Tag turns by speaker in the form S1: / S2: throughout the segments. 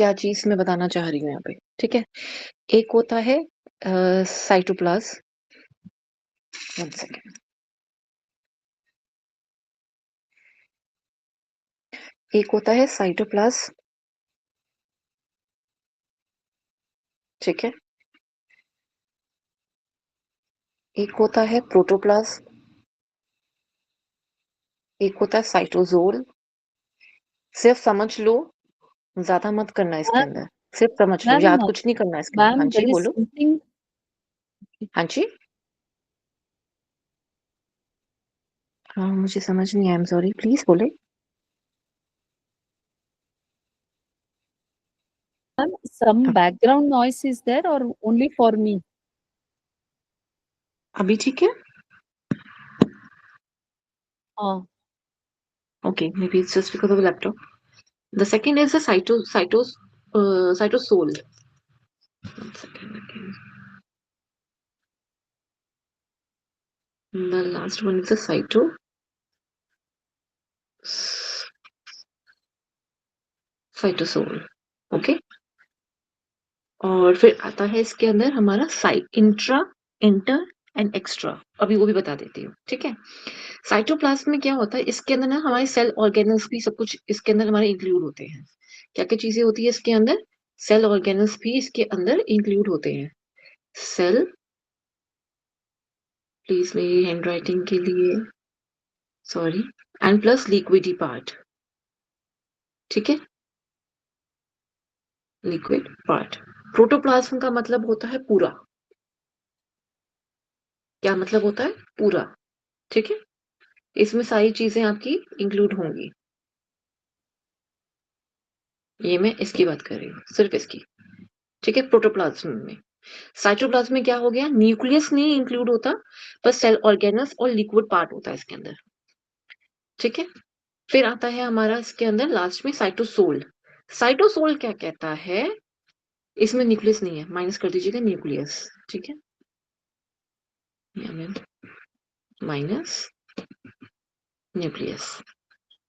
S1: क्या चीज मैं बताना चाह रही हूँ यहाँ पे, ठीक है। एक होता है साइटोप्लाज्म। One second. एक होता है साइटोप्लाज्म, ठीक है। एक होता है प्रोटोप्लाज्म। एक होता है साइटोजोल। सिर्फ समझ लो, ज्यादा मत करना इसके
S2: मैम
S1: अंदर। सिर्फ समझ लो,
S2: मैम
S1: याद कुछ नहीं करना इसके अंदर। हाँ
S2: मैम
S1: जी,
S2: देयर इज
S1: बोलो।
S2: समथिंग।
S1: हाँ जी। हाँ, मुझे समझ नहीं आया, आई एम सॉरी, प्लीज बोले।
S2: मैम सम
S1: हाँ,
S2: बैकग्राउंड नॉइस इज देयर और ओनली फॉर मी?
S1: अभी ठीक है।
S2: हाँ
S1: Okay, maybe it's just because of the laptop. The second is the cytosol. One second again. The last one is the cytosol. Okay. और फिर आता है इसके अंदर हमारा site intra, inter and extra. अभी वो भी बता देती हूँ, ठीक है। साइटोप्लाज्म में क्या होता है, इसके अंदर ना हमारे सेल ऑर्गेनल्स भी सब कुछ इसके अंदर हमारे इंक्लूड होते हैं। क्या क्या चीजें होती है इसके अंदर? सेल ऑर्गेनल्स भी इसके अंदर इंक्लूड होते हैं। सेल, प्लीज मेरी हैंड राइटिंग के लिए sorry, and plus liquidy part, ठीक है। Liquid part. प्रोटोप्लाज्म का मतलब होता है पूरा। क्या मतलब होता है? पूरा, ठीक है। इसमें सारी चीजें आपकी इंक्लूड होंगी। ये मैं इसकी बात कर रही हूँ, सिर्फ इसकी, ठीक है। प्रोटोप्लाज्म में, साइटोप्लाज्म में क्या हो गया, न्यूक्लियस नहीं इंक्लूड होता, बस सेल ऑर्गेनल्स और लिक्विड पार्ट होता है इसके अंदर, ठीक है। फिर आता है हमारा इसके अंदर लास्ट में साइटोसोल। साइटोसोल क्या कहता है? इसमें न्यूक्लियस नहीं है, माइनस कर दीजिएगा न्यूक्लियस, ठीक है। Minus nucleus.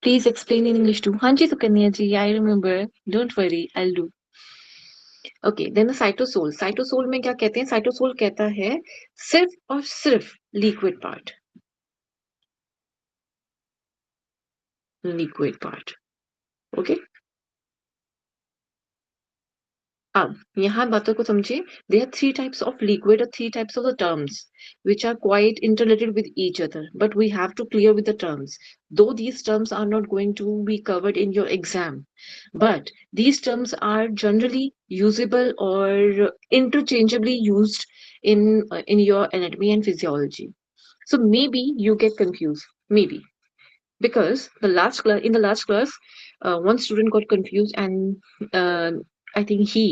S1: Please explain in English too. हाँ जी Sukanya ji, I remember, don't worry, I will do. Okay, then cytosol. Cytosol में क्या कहते हैं? साइटोसोल कहता है सिर्फ और सिर्फ liquid part, liquid part, okay. अब यहाँ बातों को समझिए। There are three types of liquid or three types of the terms which are quite interrelated with each other, but we have to clear with the terms. Though these terms are not going to be covered in your exam, but these terms are generally usable or interchangeably used in your anatomy and physiology. So maybe you get confused, maybe because in the last class, one student got confused and I think he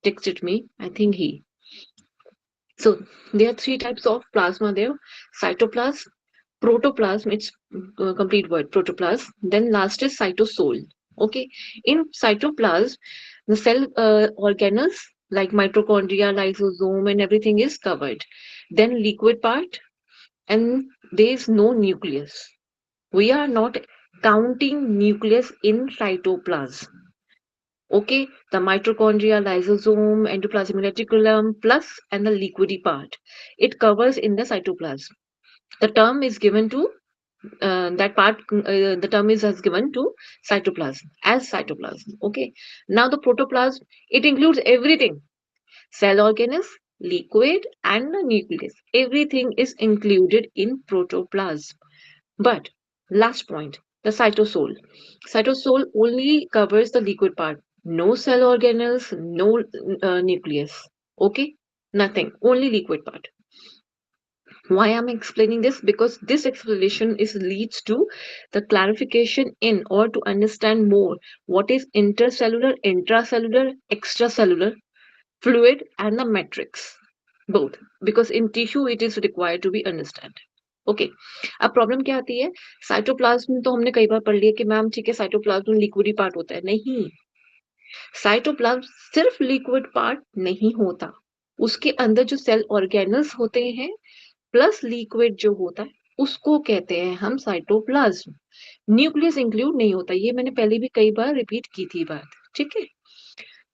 S1: texted me. I think he. So there are three types of plasma there: cytoplasm, protoplasm. It's complete word, protoplasm. Then last is cytosol. Okay, in cytoplasm, the cell organelles like mitochondria, lysosome, and everything is covered. Then liquid part, and there is no nucleus. We are not counting nucleus in cytoplasm. Okay, the mitochondria, lysosome, endoplasmic reticulum, plus and the liquidy part. It covers in the cytoplasm. The term is given to that part. The term is as given to cytoplasm as cytoplasm. Okay. Now the protoplasm, it includes everything: cell organelles, liquid, and the nucleus. Everything is included in protoplasm. But last point, the cytosol. Cytosol only covers the liquid part. No cell organelles, no nucleus. Okay? Nothing. Only liquid part. Why am I explaining this? Because this explanation is leads to the clarification in or to understand more what is intercellular, intracellular, extracellular fluid and the matrix. Both. Because in tissue it is required to be understood. Okay. अब problem क्या आती है? Cytoplasm तो हमने कई बार पढ़ लिया कि मैम ठीक है साइटोप्लाज्म लिक्विड पार्ट होता है। नहीं, साइटोप्लाज्म सिर्फ लिक्विड पार्ट नहीं होता, उसके अंदर जो सेल ऑर्गेनल्स होते हैं प्लस लिक्विड जो होता है उसको कहते हैं हम साइटोप्लाज्म। न्यूक्लियस इंक्लूड नहीं होता, ये मैंने पहले भी कई बार रिपीट की थी बात, ठीक है।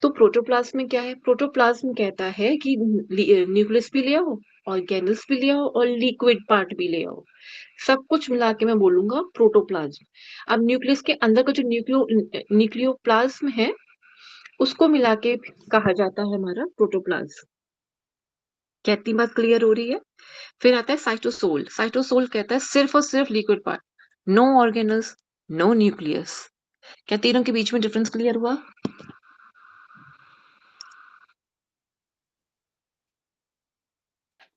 S1: तो प्रोटोप्लाज्म में क्या है, प्रोटोप्लाज्म कहता है कि न्यूक्लियस भी ले आओ, ऑर्गेनल्स भी ले आओ और लिक्विड पार्ट भी ले आओ, सब कुछ मिला के मैं बोलूंगा प्रोटोप्लाज्म। अब न्यूक्लियस के अंदर का जो न्यूक्लियोप्लाज्म है उसको मिला के कहा जाता है हमारा प्रोटोप्लाज्म। क्या इतनी बात क्लियर हो रही है? फिर आता है साइटोसोल। साइटोसोल कहता है सिर्फ और सिर्फ liquid part, no organelles, no nucleus. क्या तीनों के बीच में डिफरेंस क्लियर हुआ?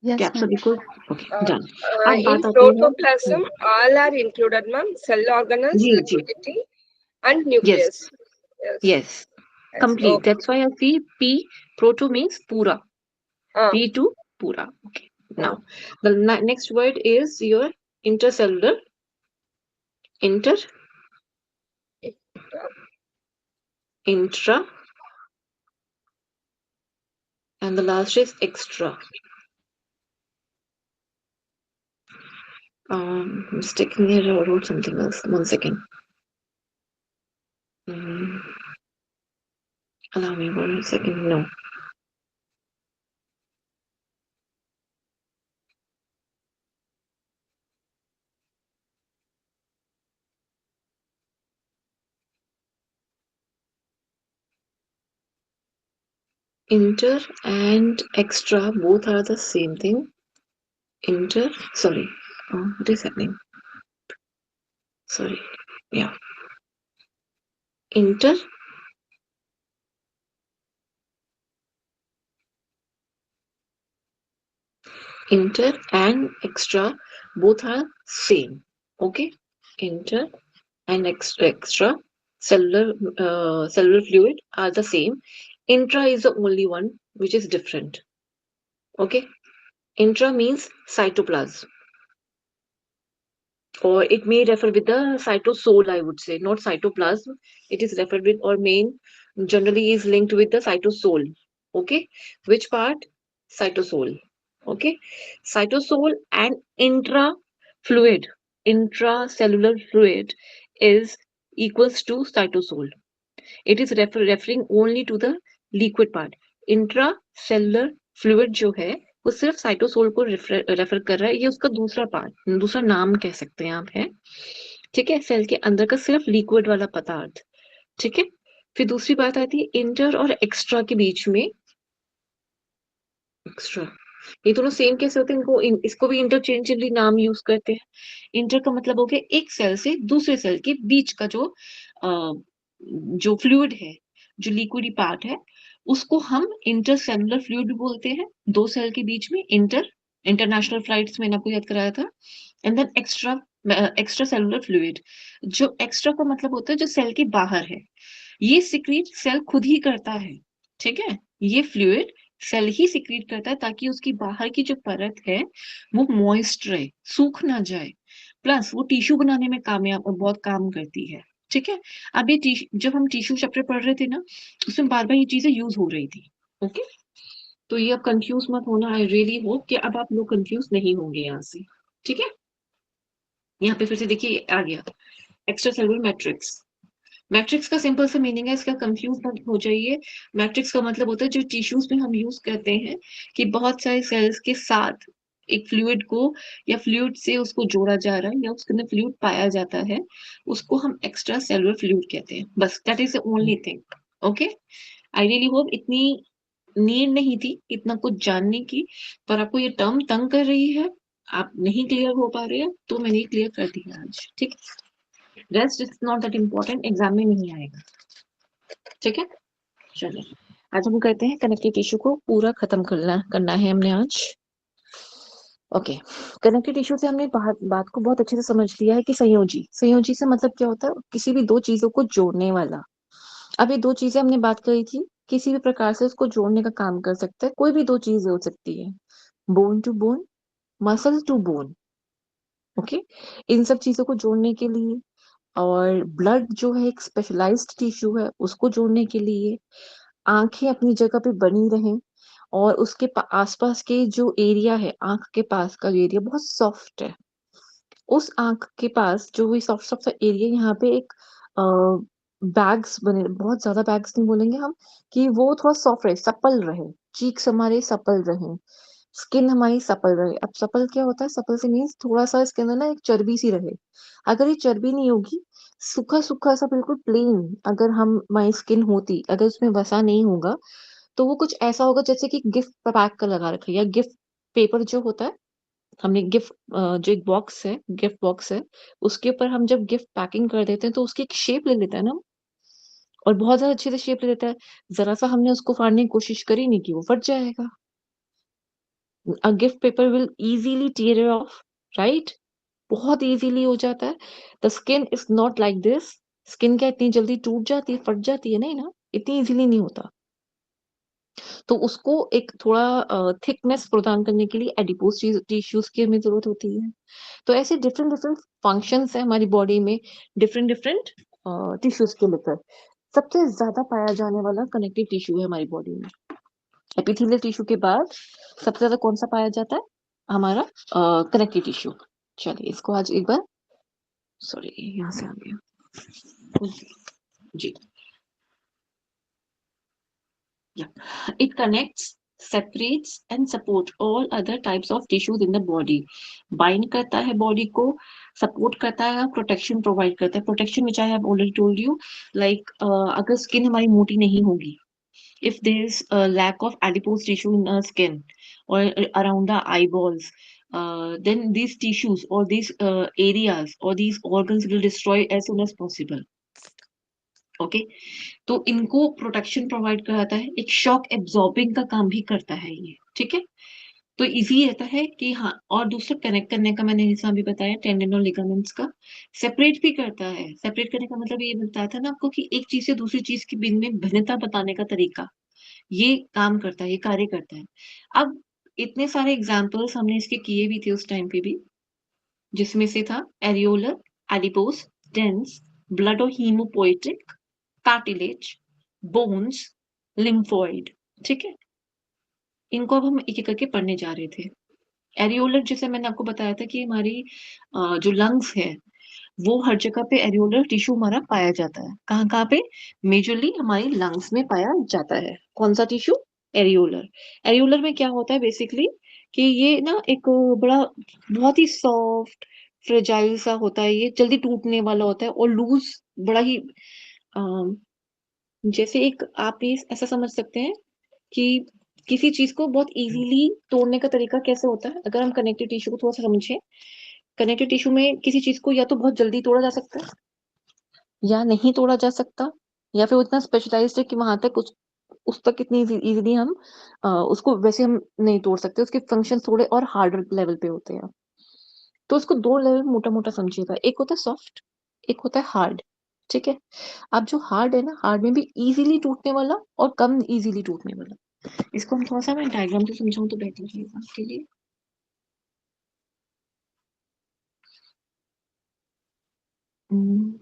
S1: क्या
S2: Yes,
S1: आप
S2: ma'am.
S1: सभी को ओके डन? अब
S3: In
S1: बात आती है
S3: protoplasm, all are included, ma'am. Cell organelles,
S1: जी जी
S3: liquidity, and
S1: yes
S3: nucleus. Yes.
S1: Yes
S3: Yes.
S1: complete.
S3: Okay.
S1: That's why I see P, proto means pura.
S3: Uh,
S1: P to pura. Okay. Now the next word is your intercellular. Inter, intra, and the last is extra. Mistaking here, I wrote something else. 1 second. Mm, allow me 1 second. No. Inter and extra both are the same thing. Inter, sorry. What is happening? Sorry. Yeah. Inter, inter and extra both are same. Okay. Inter and extra cellular fluid are the same. Intra is the only one which is different. Okay. Intra means cytoplasm, or it may refer with the cytosol, I would say, not cytoplasm. It is referred with or main generally is linked with the cytosol. Okay. Which part? Cytosol. Okay. Cytosol and fluid, intracellular fluid is equals to cytosol. It is referring only to the liquid part. Intracellular fluid जो है वो सिर्फ cytosol को refer कर रहा है, ये उसका दूसरा पार्ट, दूसरा नाम कह सकते हैं आप, है ठीक है, सेल के अंदर का सिर्फ लिक्विड वाला पदार्थ, ठीक है। फिर दूसरी बात आती है इंटर और एक्स्ट्रा के बीच में। एक्स्ट्रा, ये दोनों सेम कैसे होते हैं, इसको भी इंटरचेंजेबली नाम यूज करते हैं। इंटर का मतलब हो गया एक सेल से दूसरे सेल के बीच का जो फ्लूइड है, जो लिक्विडी पार्ट है, उसको हम इंटरसेलुलर फ्लूइड भी बोलते हैं। दो सेल के बीच में इंटरनेशनल फ्लाइट्स मैंने आपको याद कराया था। And then extra cellular fluid, जो एक्स्ट्रा का मतलब होता है जो सेल के बाहर है, ये सिक्रीट सेल खुद ही करता है, ठीक है। ये फ्लूइड सेल ही सिक्रीट करता है ताकि उसकी बाहर की जो परत है वो मॉइस्ट रहे, सूख ना जाए, प्लस वो टिश्यू बनाने में कामयाब बहुत काम करती है, ठीक है। अब ये जब हम टिश्यू चैप्टर पढ़ रहे थे ना, उसमें बार बार ये चीजें यूज हो रही थी। ओके, तो ये अब कंफ्यूज मत होना। आई रियली होप कि अब आप लोग कंफ्यूज नहीं होंगे यहाँ से, ठीक है। यहाँ पे फिर से देखिए आ गया एक्स्ट्रा सेलुलर मैट्रिक्स। मैट्रिक्स का सिंपल सा मीनिंग है, इसका कंफ्यूज मत हो जाइए। मैट्रिक्स का मतलब होता है जो टिश्यूज में हम यूज करते हैं कि बहुत सारे सेल्स के साथ एक फ्लूइड को या फ्लूइड से उसको जोड़ा जा रहा है या उसके अंदर फ्लूइड पाया जाता है, उसको हम एक्स्ट्रा सेलुलर फ्लूइड कहते हैं। बस that is the only thing. Okay, I really hope इतनी नीड नहीं थी इतना कुछ जानने की, पर आपको ये टर्म तंग कर रही है, आप नहीं क्लियर हो पा रहे हैं, तो मैंने क्लियर कर दिया आज, ठीक है। Rest is not that important, exam में नहीं आएगा, ठीक है। चलिए आज हम करते हैं कनेक्टिव टिश्यू को पूरा खत्म करना है हमने आज। ओके, कनेक्टिव टिश्यू से हमने बात को बहुत अच्छे से समझ लिया है कि संयोजी, संयोजी से मतलब क्या होता है, किसी भी दो चीजों को जोड़ने वाला। अब ये दो चीजें हमने बात करी थी, किसी भी प्रकार से उसको जोड़ने का काम कर सकता है, कोई भी दो चीजें हो सकती है, bone to bone, muscle to bone. Okay, इन सब चीजों को जोड़ने के लिए, और ब्लड जो है एक स्पेशलाइज्ड टिश्यू है, उसको जोड़ने के लिए, आंखें अपनी जगह पे बनी रहें, और उसके आसपास के जो एरिया है, आंख के पास का जो एरिया बहुत सॉफ्ट है, उस आंख के पास जो भी सॉफ्ट सॉफ्ट एरिया, यहाँ पे एक बैग्स बने, बहुत ज्यादा बैग्स नहीं बोलेंगे हम, कि वो थोड़ा सॉफ्ट रहे, सपल रहे, चीक्स हमारे सपल रहे, स्किन हमारी सपल रहे। अब सपल क्या होता है? सपल से मीन्स थोड़ा सा इसके अंदर ना एक चर्बी सी रहे। अगर ये चर्बी नहीं होगी, सूखा सूखा सा बिल्कुल प्लेन, अगर हम हमारी स्किन होती, अगर उसमें वसा नहीं होगा, तो वो कुछ ऐसा होगा जैसे कि गिफ्ट पैक का लगा रखा है, या गिफ्ट पेपर जो होता है, हमने गिफ्ट जो एक बॉक्स है, गिफ्ट बॉक्स है, उसके ऊपर हम जब गिफ्ट पैकिंग कर देते हैं तो उसकी एक शेप ले लेता है ना, और बहुत ज्यादा अच्छे से शेप ले लेता है। जरा सा हमने उसको फाड़ने की कोशिश करी नहीं, कि वो फट जाएगा। A gift paper will easily tear off, right? बहुत इजीली हो जाता है। The skin is not like this. Skin क्या इतनी जल्दी टूट जाती है, फट जाती है? नहीं ना, इतनी इजीली नहीं होता। तो उसको एक थोड़ा थिकनेस प्रदान करने के लिए एडिपोज टिश्यूज की हमें जरूरत होती है। तो ऐसे डिफरेंट डिफरेंट फंक्शंस है हमारी बॉडी में, डिफरेंट डिफरेंट टिश्यूज के लेकर। सबसे ज्यादा पाया जाने वाला कनेक्टिव टिश्यू है हमारी बॉडी में। एपिथेलियल टिश्यू के बाद सबसे ज्यादा कौन सा पाया जाता है? हमारा कनेक्टिव टिश्यू। चलिए इसको आज एक बार, सॉरी यहाँ से आ गया जी। Yeah. It connects, separates and support all other types of tissues in the body. Bind करता है body को, support करता है, protection provide करता है. Protection which I have already told you, like अगर skin हमारी मोटी नहीं होगी, if there is a lack of adipose tissue in our skin or around the eyeballs, then these tissues or these areas or these organs will destroy as soon as possible. Okay, तो इनको protection provide कराता है, एक shock absorbing का काम भी करता है ये, ठीक है। तो इजी रहता है कि हाँ, और दूसरा कनेक्ट करने का मैंने जैसा अभी बताया, टेंडन और लिगामेंट्स का सेपरेट भी करता है। सेपरेट करने का मतलब ये बताया था ना आपको कि एक चीज से दूसरी चीज के बीच में भिन्नता बताने का तरीका, ये काम करता है, ये कार्य करता है। अब इतने सारे एग्जाम्पल्स हमने इसके किए भी थे उस टाइम पे भी, जिसमें से था एरियोलर, एडिपोस, डेंस, ब्लड और हीमोपोएटिक, कार्टिलेज, बोन्स, लिम्फोइड, ठीक है। इनको अब हम एक एक करके पढ़ने जा रहे थे। एरियोलर, जैसे मैंने आपको बताया था कि हमारी जो लंग्स है, वो हर जगह पे एरियोलर टिश्यू हमारा पाया जाता है। कहाँ कहाँ पे? मेजरली हमारी लंग्स में पाया जाता है। कौन सा टिश्यू? एरियोलर। एरियोलर में क्या होता है बेसिकली, कि ये ना एक बड़ा, बहुत ही सॉफ्ट फ्रेजाइल सा होता है, ये जल्दी टूटने वाला होता है और लूज, बड़ा ही जैसे एक आप ये ऐसा समझ सकते हैं कि किसी चीज को बहुत इजीली तोड़ने का तरीका कैसे होता है। अगर हम कनेक्टिव टिश्यू को थोड़ा सा समझें, कनेक्टिव टिश्यू में किसी चीज को या तो बहुत जल्दी तोड़ा जा सकता है, या नहीं तोड़ा जा सकता, या फिर वो इतना स्पेशलाइज्ड है कि वहां तक उस तक इतनी इजीली हम उसको वैसे हम नहीं तोड़ सकते। उसके फंक्शन थोड़े और हार्डर लेवल पे होते हैं। तो उसको दो लेवल मोटा मोटा समझिएगा, एक होता है सॉफ्ट, एक होता है हार्ड, ठीक है। अब जो हार्ड है ना, हार्ड में भी इजीली टूटने वाला और कम इजीली टूटने वाला। इसको हम थोड़ा सा मैं डायग्राम से समझाऊं तो बेटर रहेगा आपके लिए। हम्म,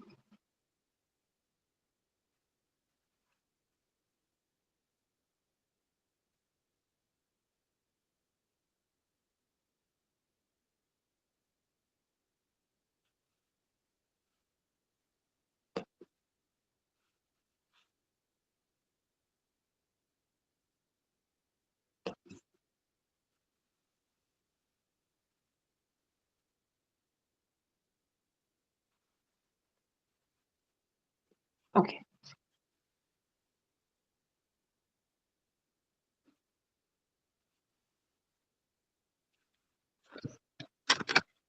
S1: ओके,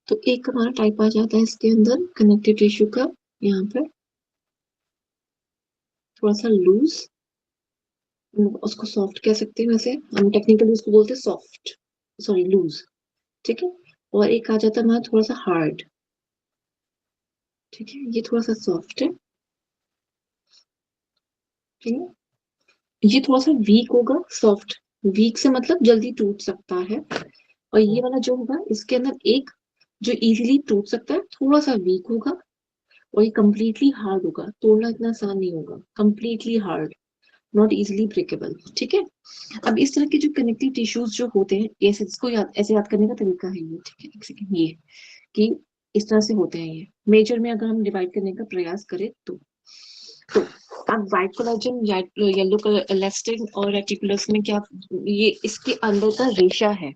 S1: तो एक हमारा टाइप आ जाता है इसके अंदर कनेक्टिव टिश्यू का, यहाँ पर थोड़ा सा लूज, उसको सॉफ्ट कह सकते हैं, वैसे हम टेक्निकली उसको बोलते हैं सॉफ्ट, सॉरी लूज, ठीक है। और एक आ जाता है हमारा थोड़ा सा हार्ड, ठीक है, ये थोड़ा सा सॉफ्ट है, ठीक है। ये थोड़ा सा वीक होगा, सॉफ्ट, वीक से मतलब जल्दी टूट सकता है। और ये वाला जो होगा, इसके अंदर एक जो इजीली टूट सकता है, थोड़ा सा वीक होगा, और ये कम्प्लीटली हार्ड होगा, तोड़ना इतना आसान नहीं होगा, completely hard, not easily breakable, ठीक है। अब इस तरह के जो कनेक्टिव टिश्यूज जो होते हैं, ऐसे इसको याद, ऐसे याद करने का तरीका है ये, ठीक है। एक सेकंड, ये कि इस तरह से होते हैं ये, मेजर में अगर हम डिवाइड करने का प्रयास करें तो। तो अब व्हाइट कोलेजन, येलो इलास्टिन और रेटिकुलस में क्या, ये इसके अंदर का रेशा है,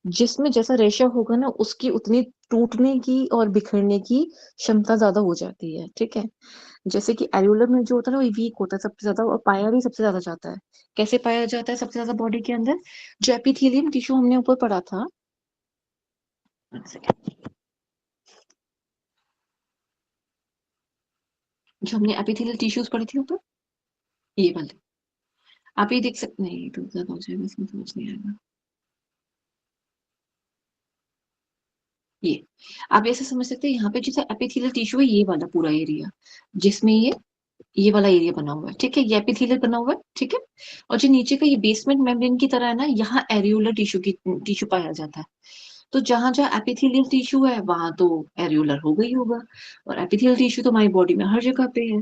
S1: जिसमें जैसा रेशा होगा ना उसकी उतनी टूटने की और बिखरने की क्षमता ज्यादा हो जाती है, ठीक है। जैसे कि एल्यूलर में जो होता है ना वो वीक होता है सबसे ज्यादा, और पाया भी सबसे ज्यादा जाता है। कैसे पाया जाता है सबसे ज्यादा बॉडी के अंदर? जो एपिथेलियम टिश्यू हमने ऊपर पढ़ा था, जो हमने एपिथेलियल टिश्यूज पढ़े थे ऊपर, ये वाले आप ये देख सकते हैं, ये तो ज्यादा हो जाएगा, इसमें समझ नहीं आएगा। ये आप ऐसे समझ सकते हैं, यहाँ पे जैसे एपिथेलियल टिश्यू है, ये वाला पूरा एरिया जिसमें ये वाला एरिया बना हुआ है, ठीक है, ये एपिथेलियल बना हुआ है, ठीक है। और जो नीचे का ये बेसमेंट मेम्ब्रेन की तरह है ना, यहाँ एरियोलर टिश्यू पाया जाता है। तो जहां जहां एपिथेलियल टिश्यू है वहां तो एरियोलर हो गई होगा, और एपिथेलियल टिश्यू तो हमारी बॉडी में हर जगह पे है।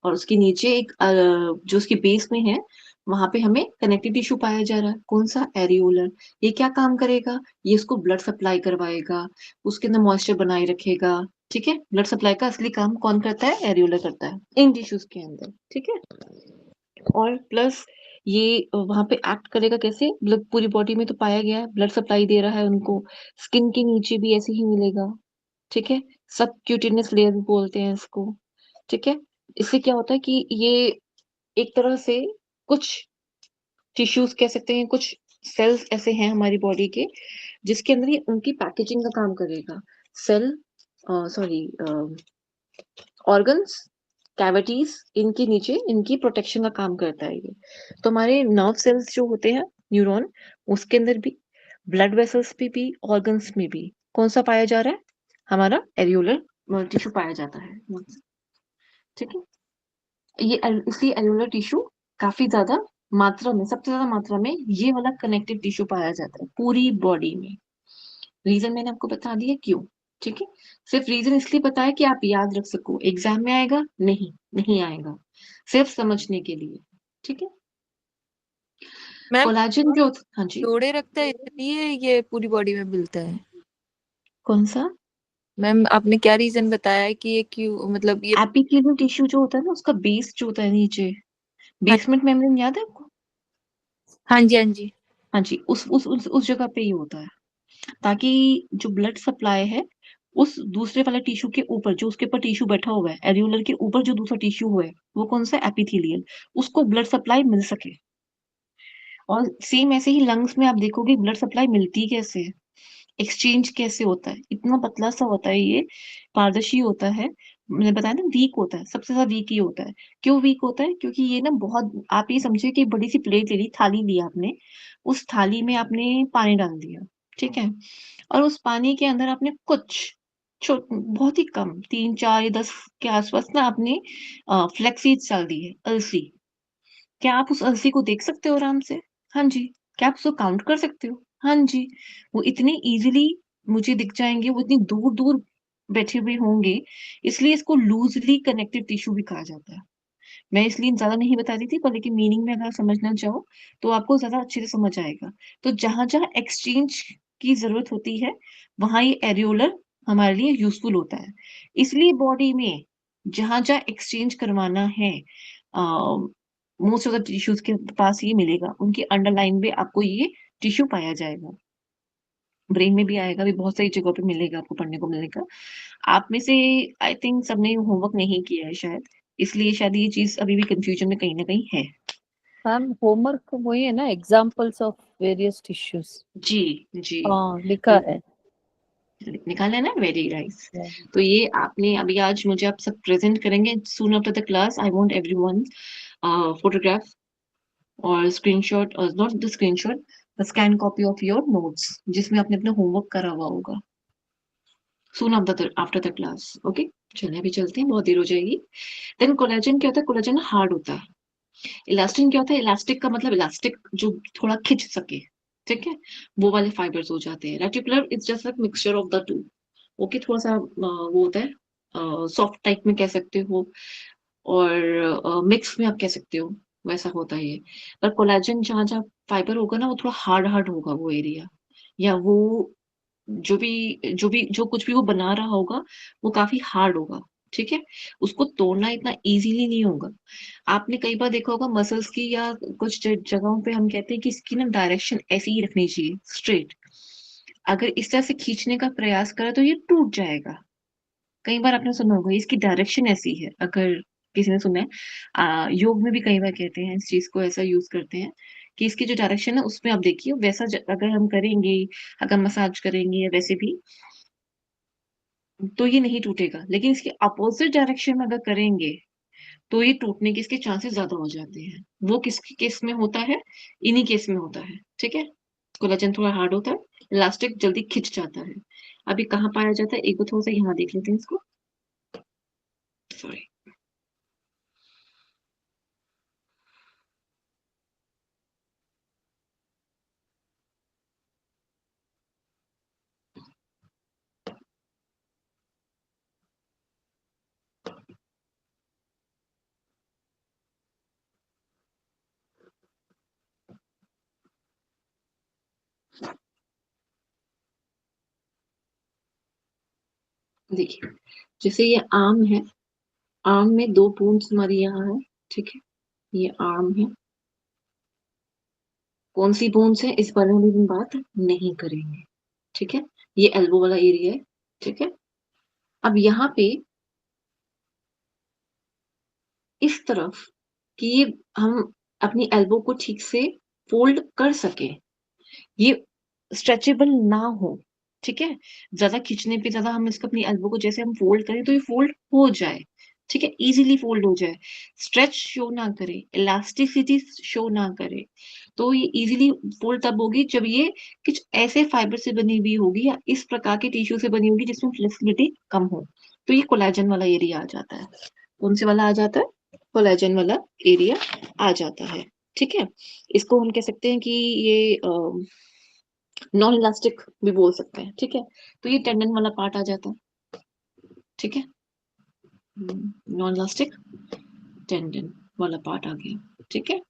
S1: और उसके नीचे एक जो उसकी बेस में है, वहां पे हमें कनेक्टिव टिश्यू पाया जा रहा है, कौन सा? एरियोलर। ये क्या काम करेगा? ये इसको ब्लड सप्लाई करवाएगा, उसके अंदर मॉइस्चर बनाए रखेगा, ठीक है। ब्लड सप्लाई का असली काम कौन करता है? एरियोलर करता है इन टिश्यूज के अंदर, ठीक है। और प्लस ये वहां पे एक्ट करेगा कैसे? मतलब पूरी बॉडी में तो पाया गया है, ब्लड सप्लाई दे रहा है उनको, स्किन के नीचे भी ऐसे ही मिलेगा, ठीक है। सब क्यूटेनियस लेयर भी बोलते हैं इसको, ठीक है। इससे क्या होता है कि ये एक तरह से कुछ टिश्यूज कह सकते हैं, कुछ सेल्स ऐसे हैं हमारी बॉडी के जिसके अंदर ये उनकी पैकेजिंग का काम करेगा। सेल, सॉरी, ऑर्गन्स, कैविटीज, इनके नीचे इनकी प्रोटेक्शन का काम करता है ये। तो हमारे नर्व सेल्स जो होते हैं, न्यूरॉन, उसके अंदर भी, ब्लड वेसल्स में भी, ऑर्गन्स में भी कौन सा पाया जा रहा है? हमारा एरियोलर टिश्यू पाया जाता है, ठीक है। ये इसलिए एल्यूलर टिश्यू काफी ज्यादा मात्रा में, सबसे ज्यादा मात्रा में ये वाला कनेक्टिव टिश्यू पाया जाता है पूरी बॉडी में। रीजन मैंने आपको बता दिया क्यों, ठीक है। सिर्फ रीजन इसलिए बताया कि आप याद रख सको, एग्जाम में आएगा नहीं? नहीं आएगा, सिर्फ समझने के लिए, ठीक है।
S4: मैम
S1: कोलाजन जो, हाँ जी,
S4: जोड़े रखता है इसलिए ये पूरी बॉडी में मिलता है।
S1: कौन सा?
S4: मैम आपने क्या रीजन बताया है कि ये क्यों, मतलब ये।
S1: एपिथेलियल टिश्यू जो होता है ना, उसका बेस जो होता है नीचे,
S4: हाँ
S1: बेसमेंट मेम्ब्रेन याद है आपको?
S4: हाँ जी, हाँ जी।
S1: हाँ जी, उस जगह पे ही होता है, ताकि जो ब्लड सप्लाई है उस दूसरे वाले टिश्यू के ऊपर, जो उसके ऊपर टिश्यू बैठा हुआ है एरियोलर के ऊपर, जो दूसरा टिश्यू है वो कौन सा? एपिथेलियल, उसको ब्लड सप्लाई मिल सके। और सेम ऐसे ही लंग्स में आप देखोगे ब्लड सप्लाई मिलती कैसे है, एक्सचेंज कैसे होता है, इतना पतला सा होता है ये, पारदर्शी होता है। मैंने बताया ना वीक होता है, सबसे ज्यादा वीक ही होता है। क्यों वीक होता है? क्योंकि ये ना बहुत, आप ये समझिए कि बड़ी सी प्लेट ले ली, थाली ली आपने, उस थाली में आपने पानी डाल दिया, ठीक है। और उस पानी के अंदर आपने कुछ बहुत ही कम, 3 4 या 10 के आसपास ना आपने फ्लैक्स सीड्स डाल दी है, अलसी। क्या आप उस अलसी को देख सकते हो आराम से? हाँ जी। क्या आप उसको काउंट कर सकते हो? हाँ जी। वो इतने इजीली मुझे दिख जाएंगे, वो इतनी दूर दूर बैठे हुए होंगे, इसलिए इसको लूजली कनेक्टेड टिश्यू भी कहा जाता है। मैं इसलिए ज्यादा नहीं बता रही थी, पर लेकिन मीनिंग में अगर समझना चाहो तो आपको ज्यादा अच्छे से समझ आएगा। तो जहां जहां एक्सचेंज की जरूरत होती है वहां ये एरियोलर हमारे लिए यूजफुल होता है। इसलिए बॉडी में जहां जहां एक्सचेंज करवाना है, मोस्ट ऑफ द टिश्यूज के पास ये मिलेगा, उनकी अंडरलाइन में आपको ये टिश्यू पाया जाएगा। ब्रेन में भी आएगा, भी बहुत सारी जगहों पे मिलेगा, आपको पढ़ने को मिलेगा। आप में से आई थिंक सबने होमवर्क नहीं किया है शायद, इसलिए शायद ये चीज अभी भी कंफ्यूजन में कहीं ना कहीं है।
S2: मैम होमवर्क वही है ना, एग्जांपल्स ऑफ वेरियस टिश्यूज।
S1: जी जी,
S2: हाँ लिखा है।
S1: निकाला है ना, वेरी नाइस। तो ये आपने अभी आज मुझे आप सब प्रेजेंट करेंगे soon after the class. I want everyone photograph और स्क्रीनशॉट, और not the screenshot, the scan copy of your notes जिसमें आपने अपना होमवर्क करा हुआ होगा, soon after the class, okay. चलिए अभी चलते हैं, बहुत देर हो जाएगी। देन कोलेजन क्या होता है? कोलेजन हार्ड होता है। इलास्टिन क्या होता है? इलास्टिक का मतलब इलास्टिक, जो थोड़ा खिंच सके, ठीक है, वो वाले फाइबर्स हो जाते हैं। Reticular is just like mixture of the two, okay, थोड़ा सा वो होता है, सॉफ्ट टाइप में कह सकते हो, और मिक्स में आप कह सकते हो, वैसा होता है ये। पर कोलेजन जहाँ जहाँ फाइबर होगा ना, वो थोड़ा हार्ड हार्ड होगा वो एरिया, या वो जो कुछ भी वो बना रहा होगा वो काफी हार्ड होगा, ठीक है, उसको तोड़ना इतना इजीली नहीं होगा। आपने कई बार देखा होगा मसल्स की या कुछ जगहों पे हम कहते हैं कि इसकी ना डायरेक्शन ऐसी ही रखनी चाहिए, स्ट्रेट। अगर इस तरह से खींचने का प्रयास करा तो ये टूट जाएगा। कई बार आपने सुना होगा इसकी डायरेक्शन ऐसी है, अगर किसी ने सुना है, योग में भी कई बार कहते हैं इस चीज को, ऐसा यूज करते हैं कि इसकी जो डायरेक्शन है उसमें आप देखिए वैसा अगर हम करेंगे, अगर मसाज करेंगे या वैसे भी, तो ये नहीं टूटेगा। लेकिन इसके अपोजिट डायरेक्शन में अगर करेंगे तो ये टूटने के इसके चांसेस ज्यादा हो जाते हैं। वो किसके केस में होता है? इन्हीं केस में होता है। ठीक है, कोलेजन थोड़ा हार्ड होता है, इलास्टिक जल्दी खिंच जाता है। अभी कहाँ पाया जाता है, एक बार थोड़ा सा यहाँ देख लेते हैं इसको। सॉरी, देखिए जैसे ये आर्म है, आर्म में दो बोन्स हमारी यहाँ है। ठीक है, ये आर्म है, कौन सी बोन्स है इस बारे में भी हम बात नहीं करेंगे। ठीक है, ये एल्बो वाला एरिया है। ठीक है, अब यहाँ पे इस तरफ कि ये हम अपनी एल्बो को ठीक से फोल्ड कर सके, ये स्ट्रेचेबल ना हो। ठीक है, ज्यादा खींचने पे ज्यादा हम इसको अपनी एल्बो को जैसे हम फोल्ड करें तो ये फोल्ड हो जाए। ठीक है, इजीली फोल्ड हो जाए, स्ट्रेच शो ना करे, इलास्टिसिटी शो ना करे। तो ये इजीली फोल्ड तब होगी जब ये कुछ ऐसे फाइबर से बनी हुई होगी या इस प्रकार के टिश्यू से बनी होगी जिसमें फ्लेक्सिबिलिटी कम हो। तो ये कोलेजन वाला एरिया आ जाता है। कौन से वाला आ जाता है? कोलेजन वाला एरिया आ जाता है। ठीक है, इसको हम कह सकते हैं कि ये नॉन इलास्टिक भी बोल सकते हैं। ठीक है, तो ये टेंडन वाला पार्ट आ जाता है। ठीक है, नॉन इलास्टिक टेंडन वाला पार्ट आ गया। ठीक है,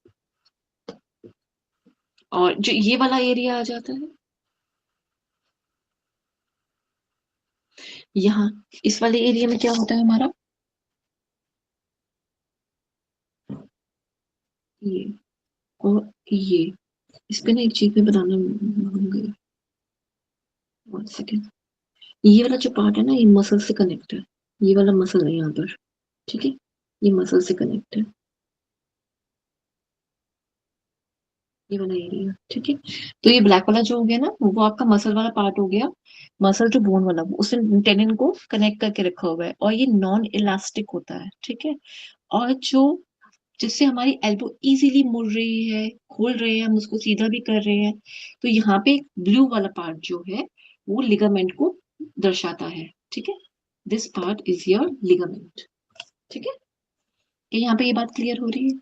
S1: और जो ये वाला एरिया आ जाता है यहाँ, इस वाले एरिया में क्या होता है हमारा, ये और ये। इस पे ना एक चीज में बताना भूल गई, 1 सेकेंड। ये वाला जो पार्ट है ना, ये मसल से कनेक्ट है, ये वाला मसल है यहाँ पर। ठीक है, ये मसल से कनेक्ट है, ये वाला एरिया। ठीक है, तो ये ब्लैक वाला जो हो गया ना, वो आपका मसल वाला पार्ट हो गया। मसल जो बोन वाला, उसने टेंडन को कनेक्ट करके रखा हुआ है, और ये नॉन इलास्टिक होता है। ठीक है, और जो जिससे हमारी एल्बो इजीली मुड़ रही है, खोल रहे हैं हम उसको, सीधा भी कर रहे हैं। तो यहाँ पे ब्लू वाला पार्ट जो है वो लिगामेंट को दर्शाता है। ठीक है, this part is your ligament. ठीक है, क्या यहाँ पे ये बात क्लियर हो रही है?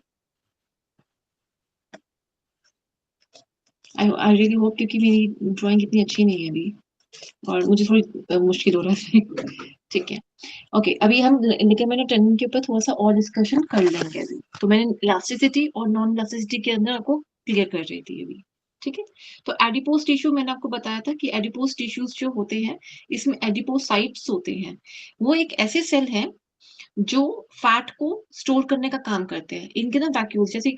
S1: आई रियली होप, क्योंकि मेरी ड्राइंग इतनी अच्छी नहीं है अभी और मुझे थोड़ी मुश्किल हो रहा है। ठीक है, ओके, अभी हम लिगामेंट और टेंडन के ऊपर थोड़ा सा और डिस्कशन कर लेंगे अभी। तो मैंने इलास्टिसिटी और नॉन इलास्टिसिटी के अंदर आपको क्लियर कर रही थी अभी। ठीक है, तो एडिपोज टिश्यू मैंने आपको बताया था कि एडिपोज टिश्यूज जो होते हैं, इसमें एडिपोसाइट्स होते हैं। वो एक ऐसे सेल हैं जो फैट को स्टोर करने का काम करते हैं। इनके ना वैक्यूल्स जैसे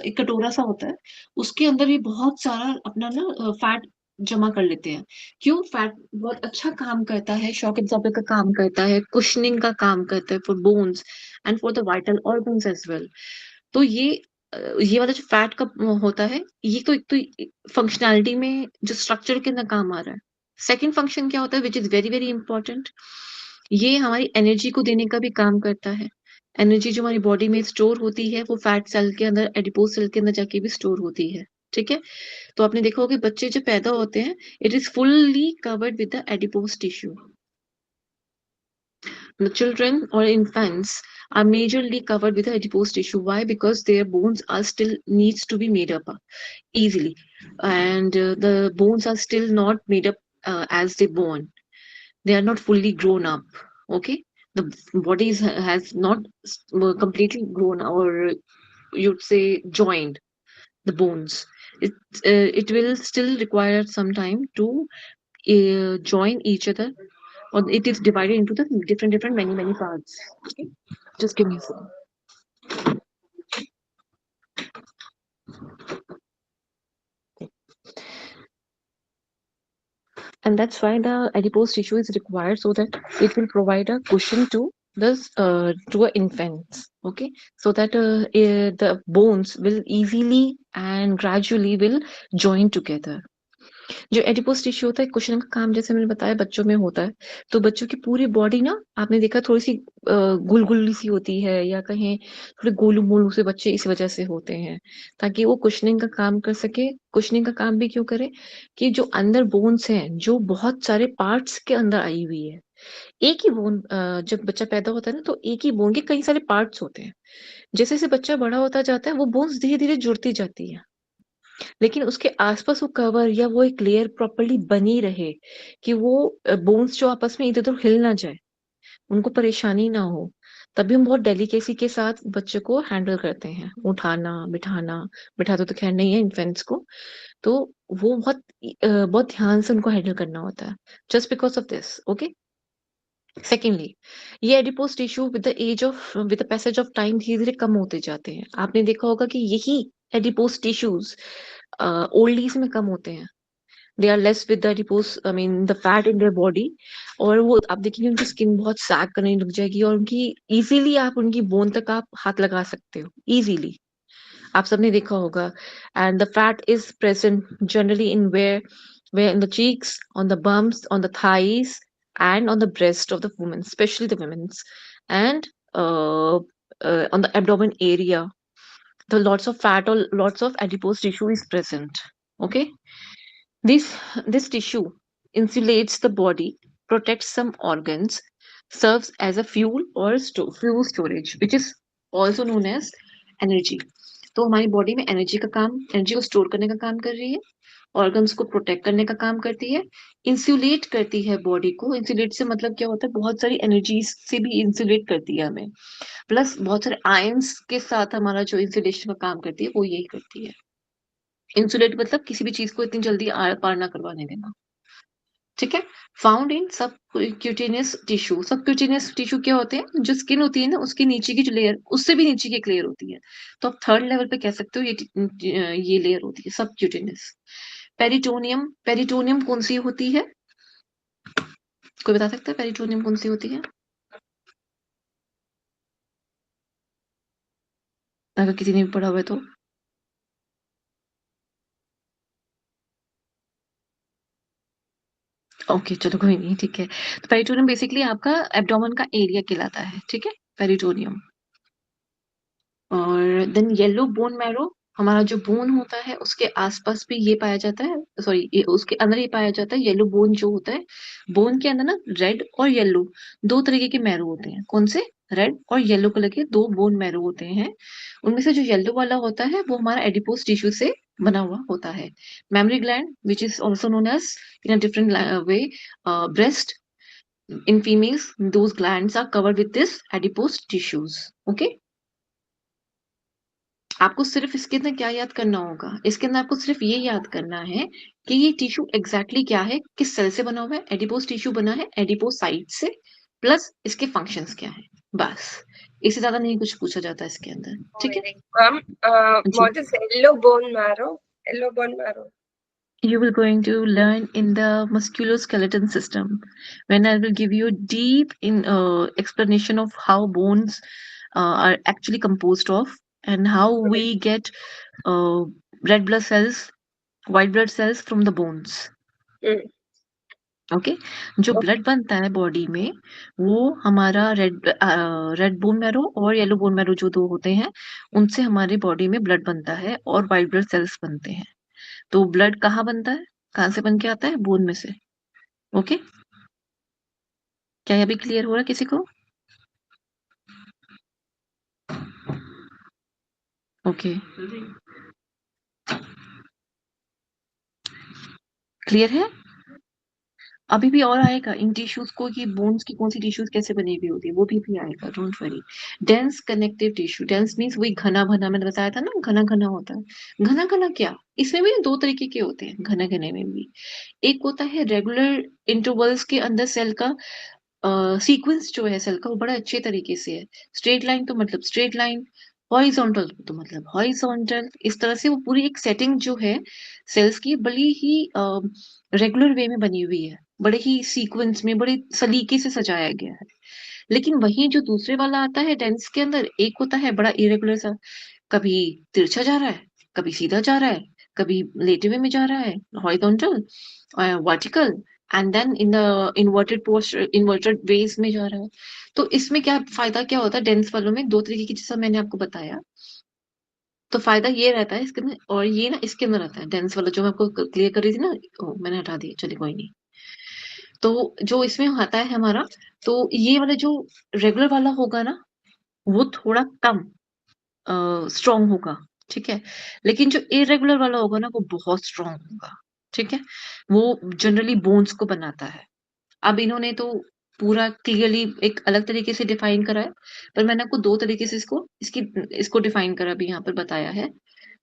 S1: एक कटोरा सा होता है, उसके अंदर ये बहुत सारा अपना ना फैट जमा कर लेते हैं। क्यों? फैट बहुत अच्छा काम करता है, शॉक एब्जॉर्बर का काम करता है, कुशनिंग का काम करता है for bones and for the vital organs as well. तो ये वाला जो फैट का होता है, ये तो एक तो फंक्शनैलिटी में जो स्ट्रक्चर के अंदर काम आ रहा है। सेकंड फंक्शन क्या होता है, which is very very important, ये हमारी एनर्जी को देने का भी काम करता है। एनर्जी जो हमारी बॉडी में स्टोर होती है वो फैट सेल के अंदर, एडिपोज सेल के अंदर जाके भी स्टोर होती है। ठीक है, तो आपने देखा होगा कि बच्चे जब पैदा होते हैं, it is fully covered with the adipose tissue. The children or infants are majorly covered with adipose tissue. Why? Because their bones are still needs to be made up easily, and the bones are still not made up as they born. They are not fully grown up. Okay, the has not completely grown, or you'd say joined the bones. It will still require some time to join each other or it is divided into the different many parts. Okay, just give me a second. And that's why the adipose tissue is required, so that it will provide a cushion to this to an infant. Okay, so that the bones will easily and gradually will join together. जो adipose tissue होता है, cushion का काम जैसे मैंने बताया बच्चों में होता है, तो बच्चों की पूरी बॉडी ना आपने देखा थोड़ी सी गुलगुली सी होती है, या कहें थोड़े गोलू मोलू से बच्चे इस वजह से होते हैं, ताकि वो कुशनिंग का काम कर सके। कुशनिंग का काम भी क्यों करे कि जो अंदर बोन्स हैं, जो बहुत सारे पार्ट्स के अंदर आई हुई है, एक ही बोन जब बच्चा पैदा होता है ना, तो एक ही बोन के कई सारे पार्ट्स होते हैं। जैसे जैसे बच्चा बड़ा होता जाता है, वो बोन्स धीरे धीरे जुड़ती जाती है, लेकिन उसके आसपास वो कवर या वो एक लेयर प्रॉपर्ली बनी रहे, कि वो बोन्स जो आपस में इधर उधर हिल ना जाए, उनको परेशानी ना हो। तभी हम बहुत डेलिकेसी के साथ बच्चे को हैंडल करते हैं, उठाना बिठाना। बिठाते तो खैर नहीं है इन्फेंट्स को, तो वो बहुत ध्यान से उनको हैंडल करना होता है, just because of this. Okay, secondly, ये adipose tissue with the passage of time धीरे धीरे कम होते जाते हैं। आपने देखा होगा कि यही एडिपोज टिश्यूज ओल्ड एज में कम होते हैं। They are less with the adipose, I mean the fat in their body, और वो आप देखेंगे उनकी स्किन बहुत सैग करने लग जाएगी, और उनकी इजीली आप उनकी बोन तक आप हाथ लगा सकते हो इजीली। आप सबने देखा होगा। And the fat is present generally in where in the cheeks, on the bumps, on the thighs, and on the breast of the women, especially the women's, and on the abdomen area. The lots of fat or lots of adipose tissue is present. Okay, this this tissue insulates the body, protects some organs, serves as a fuel or fuel storage, which is also known as energy. तो हमारी body में energy का काम, energy को store करने का काम कर रही है, ऑर्गन्स को प्रोटेक्ट करने का काम करती है, इंसुलेट करती है बॉडी को। इंसुलेट से मतलब क्या होता है, बहुत सारी एनर्जी से भी इंसुलेट करती है हमें, प्लस बहुत सारे आयंस के साथ हमारा जो इंसुलेशन का काम करती है वो यही करती है। इंसुलेट मतलब किसी भी चीज को इतनी जल्दी आर पार ना करवाने देना। ठीक है, फाउंड इन सब क्यूटेनियस टिश्यू। सब क्यूटेनियस टिश्यू क्या होते हैं, जो स्किन होती है ना, उसके नीचे की जो लेयर, उससे भी नीचे की एक लेयर होती है, तो आप थर्ड लेवल पे कह सकते हो ये लेयर होती है सब क्यूटेनियस। पेरिटोनियम, पेरिटोनियम कौन सी होती है, कोई बता सकता है पेरिटोनियम कौन सी होती है, अगर किसी ने भी पढ़ा हुआ है तो। ओके चलो कोई नहीं, ठीक है। तो पेरिटोनियम बेसिकली आपका एब्डोमेन का एरिया कहलाता है, ठीक है, पेरिटोनियम। और देन येलो बोन मैरो, हमारा जो बोन होता है उसके आसपास भी ये पाया जाता है, सॉरी उसके अंदर ही पाया जाता है येलो बोन जो होता है। बोन के अंदर ना रेड और येलो दो तरीके के मैरो होते हैं। कौन से? रेड और येलो कलर के दो बोन मैरो होते हैं। उनमें से जो येलो वाला होता है वो हमारा एडिपोज टिश्यू से बना हुआ होता है। Memory gland which is also known as in a different way breast, in females those glands are covered with this adipose tissues. Okay, आपको सिर्फ इसके अंदर क्या याद करना होगा, इसके अंदर आपको सिर्फ ये याद करना है कि ये टिश्यू एग्जैक्टली क्या है, किस सेल से बना हुआ है। एडिपोज टिश्यू बना है एडिपोसाइट से, प्लस इसके फंक्शंस क्या है, बस। इससे ज्यादा नहीं कुछ पूछा जाता है इसके अंदर, ठीक है
S3: Ma'am,
S1: जी।
S3: what is yellow bone marrow? Yellow bone marrow.
S1: You will going to learn in the musculoskeletal system, when I will give you a deep in explanation of how bones are actually composed of, and how we get red blood cells, white blood cells from the bones.
S3: Mm.
S1: Okay, जो blood बनता है body में, वो हमारा red bone marrow और yellow bone marrow जो दो होते हैं, उनसे हमारे बॉडी में ब्लड बनता है और वाइट ब्लड सेल्स बनते हैं। तो ब्लड कहाँ बनता है, कहाँ से बन के आता है, बोन में से। ओके, क्या ये अभी क्लियर हो रहा है किसी को? ओके, क्लियर है। अभी भी और आएगा इन टिश्यूज को कि बोन्स की कौन सी टिश्यूज कैसे बनी हुई होती है, वो भी आएगा, don't worry. Dense connective tissue, dense means वही घना घना, मैंने बताया था ना, घना घना होता है। घना घना क्या, इसमें भी दो तरीके के होते हैं घने घने में भी। एक होता है रेगुलर इंटरवल्स के अंदर सेल का सीक्वेंस जो है सेल का, वो बड़ा अच्छे तरीके से है। स्ट्रेट लाइन तो मतलब स्ट्रेट लाइन, हॉरिजॉन्टल तो मतलब हॉरिजॉन्टल, इस तरह से वो पूरी एक सेटिंग जो है सेल्स की बड़ी ही रेगुलर वे में बनी हुई है, बड़े ही सीक्वेंस में, बड़े सलीके से सजाया गया है। लेकिन वही जो दूसरे वाला आता है डेंस के अंदर, एक होता है बड़ा इरेगुलर सा, कभी तिरछा जा रहा है, कभी सीधा जा रहा है, कभी लेटे हुए में जा रहा है, horizontal, vertical, and then in the inverted poster, inverted wedge में जा रहा है। तो इसमें क्या फायदा क्या होता है डेंस वालों में, दो तरीके की, जैसा मैंने आपको बताया। तो फायदा ये रहता है इसके अंदर, और ये ना इसके अंदर आता है डेंस वाला जो मैं आपको क्लियर कर रही थी ना। मैंने हटा दिया, चलिए कोई नहीं। तो जो इसमें आता है हमारा, तो ये वाला जो रेगुलर वाला होगा ना, वो थोड़ा कम स्ट्रॉन्ग होगा, ठीक है। लेकिन जो इरेगुलर वाला होगा ना, वो बहुत स्ट्रॉन्ग होगा, ठीक है। वो जनरली बोन्स को बनाता है। अब इन्होंने तो पूरा क्लियरली एक अलग तरीके से डिफाइन करा है, पर मैंने आपको दो तरीके से इसको डिफाइन करा भी यहाँ पर बताया है।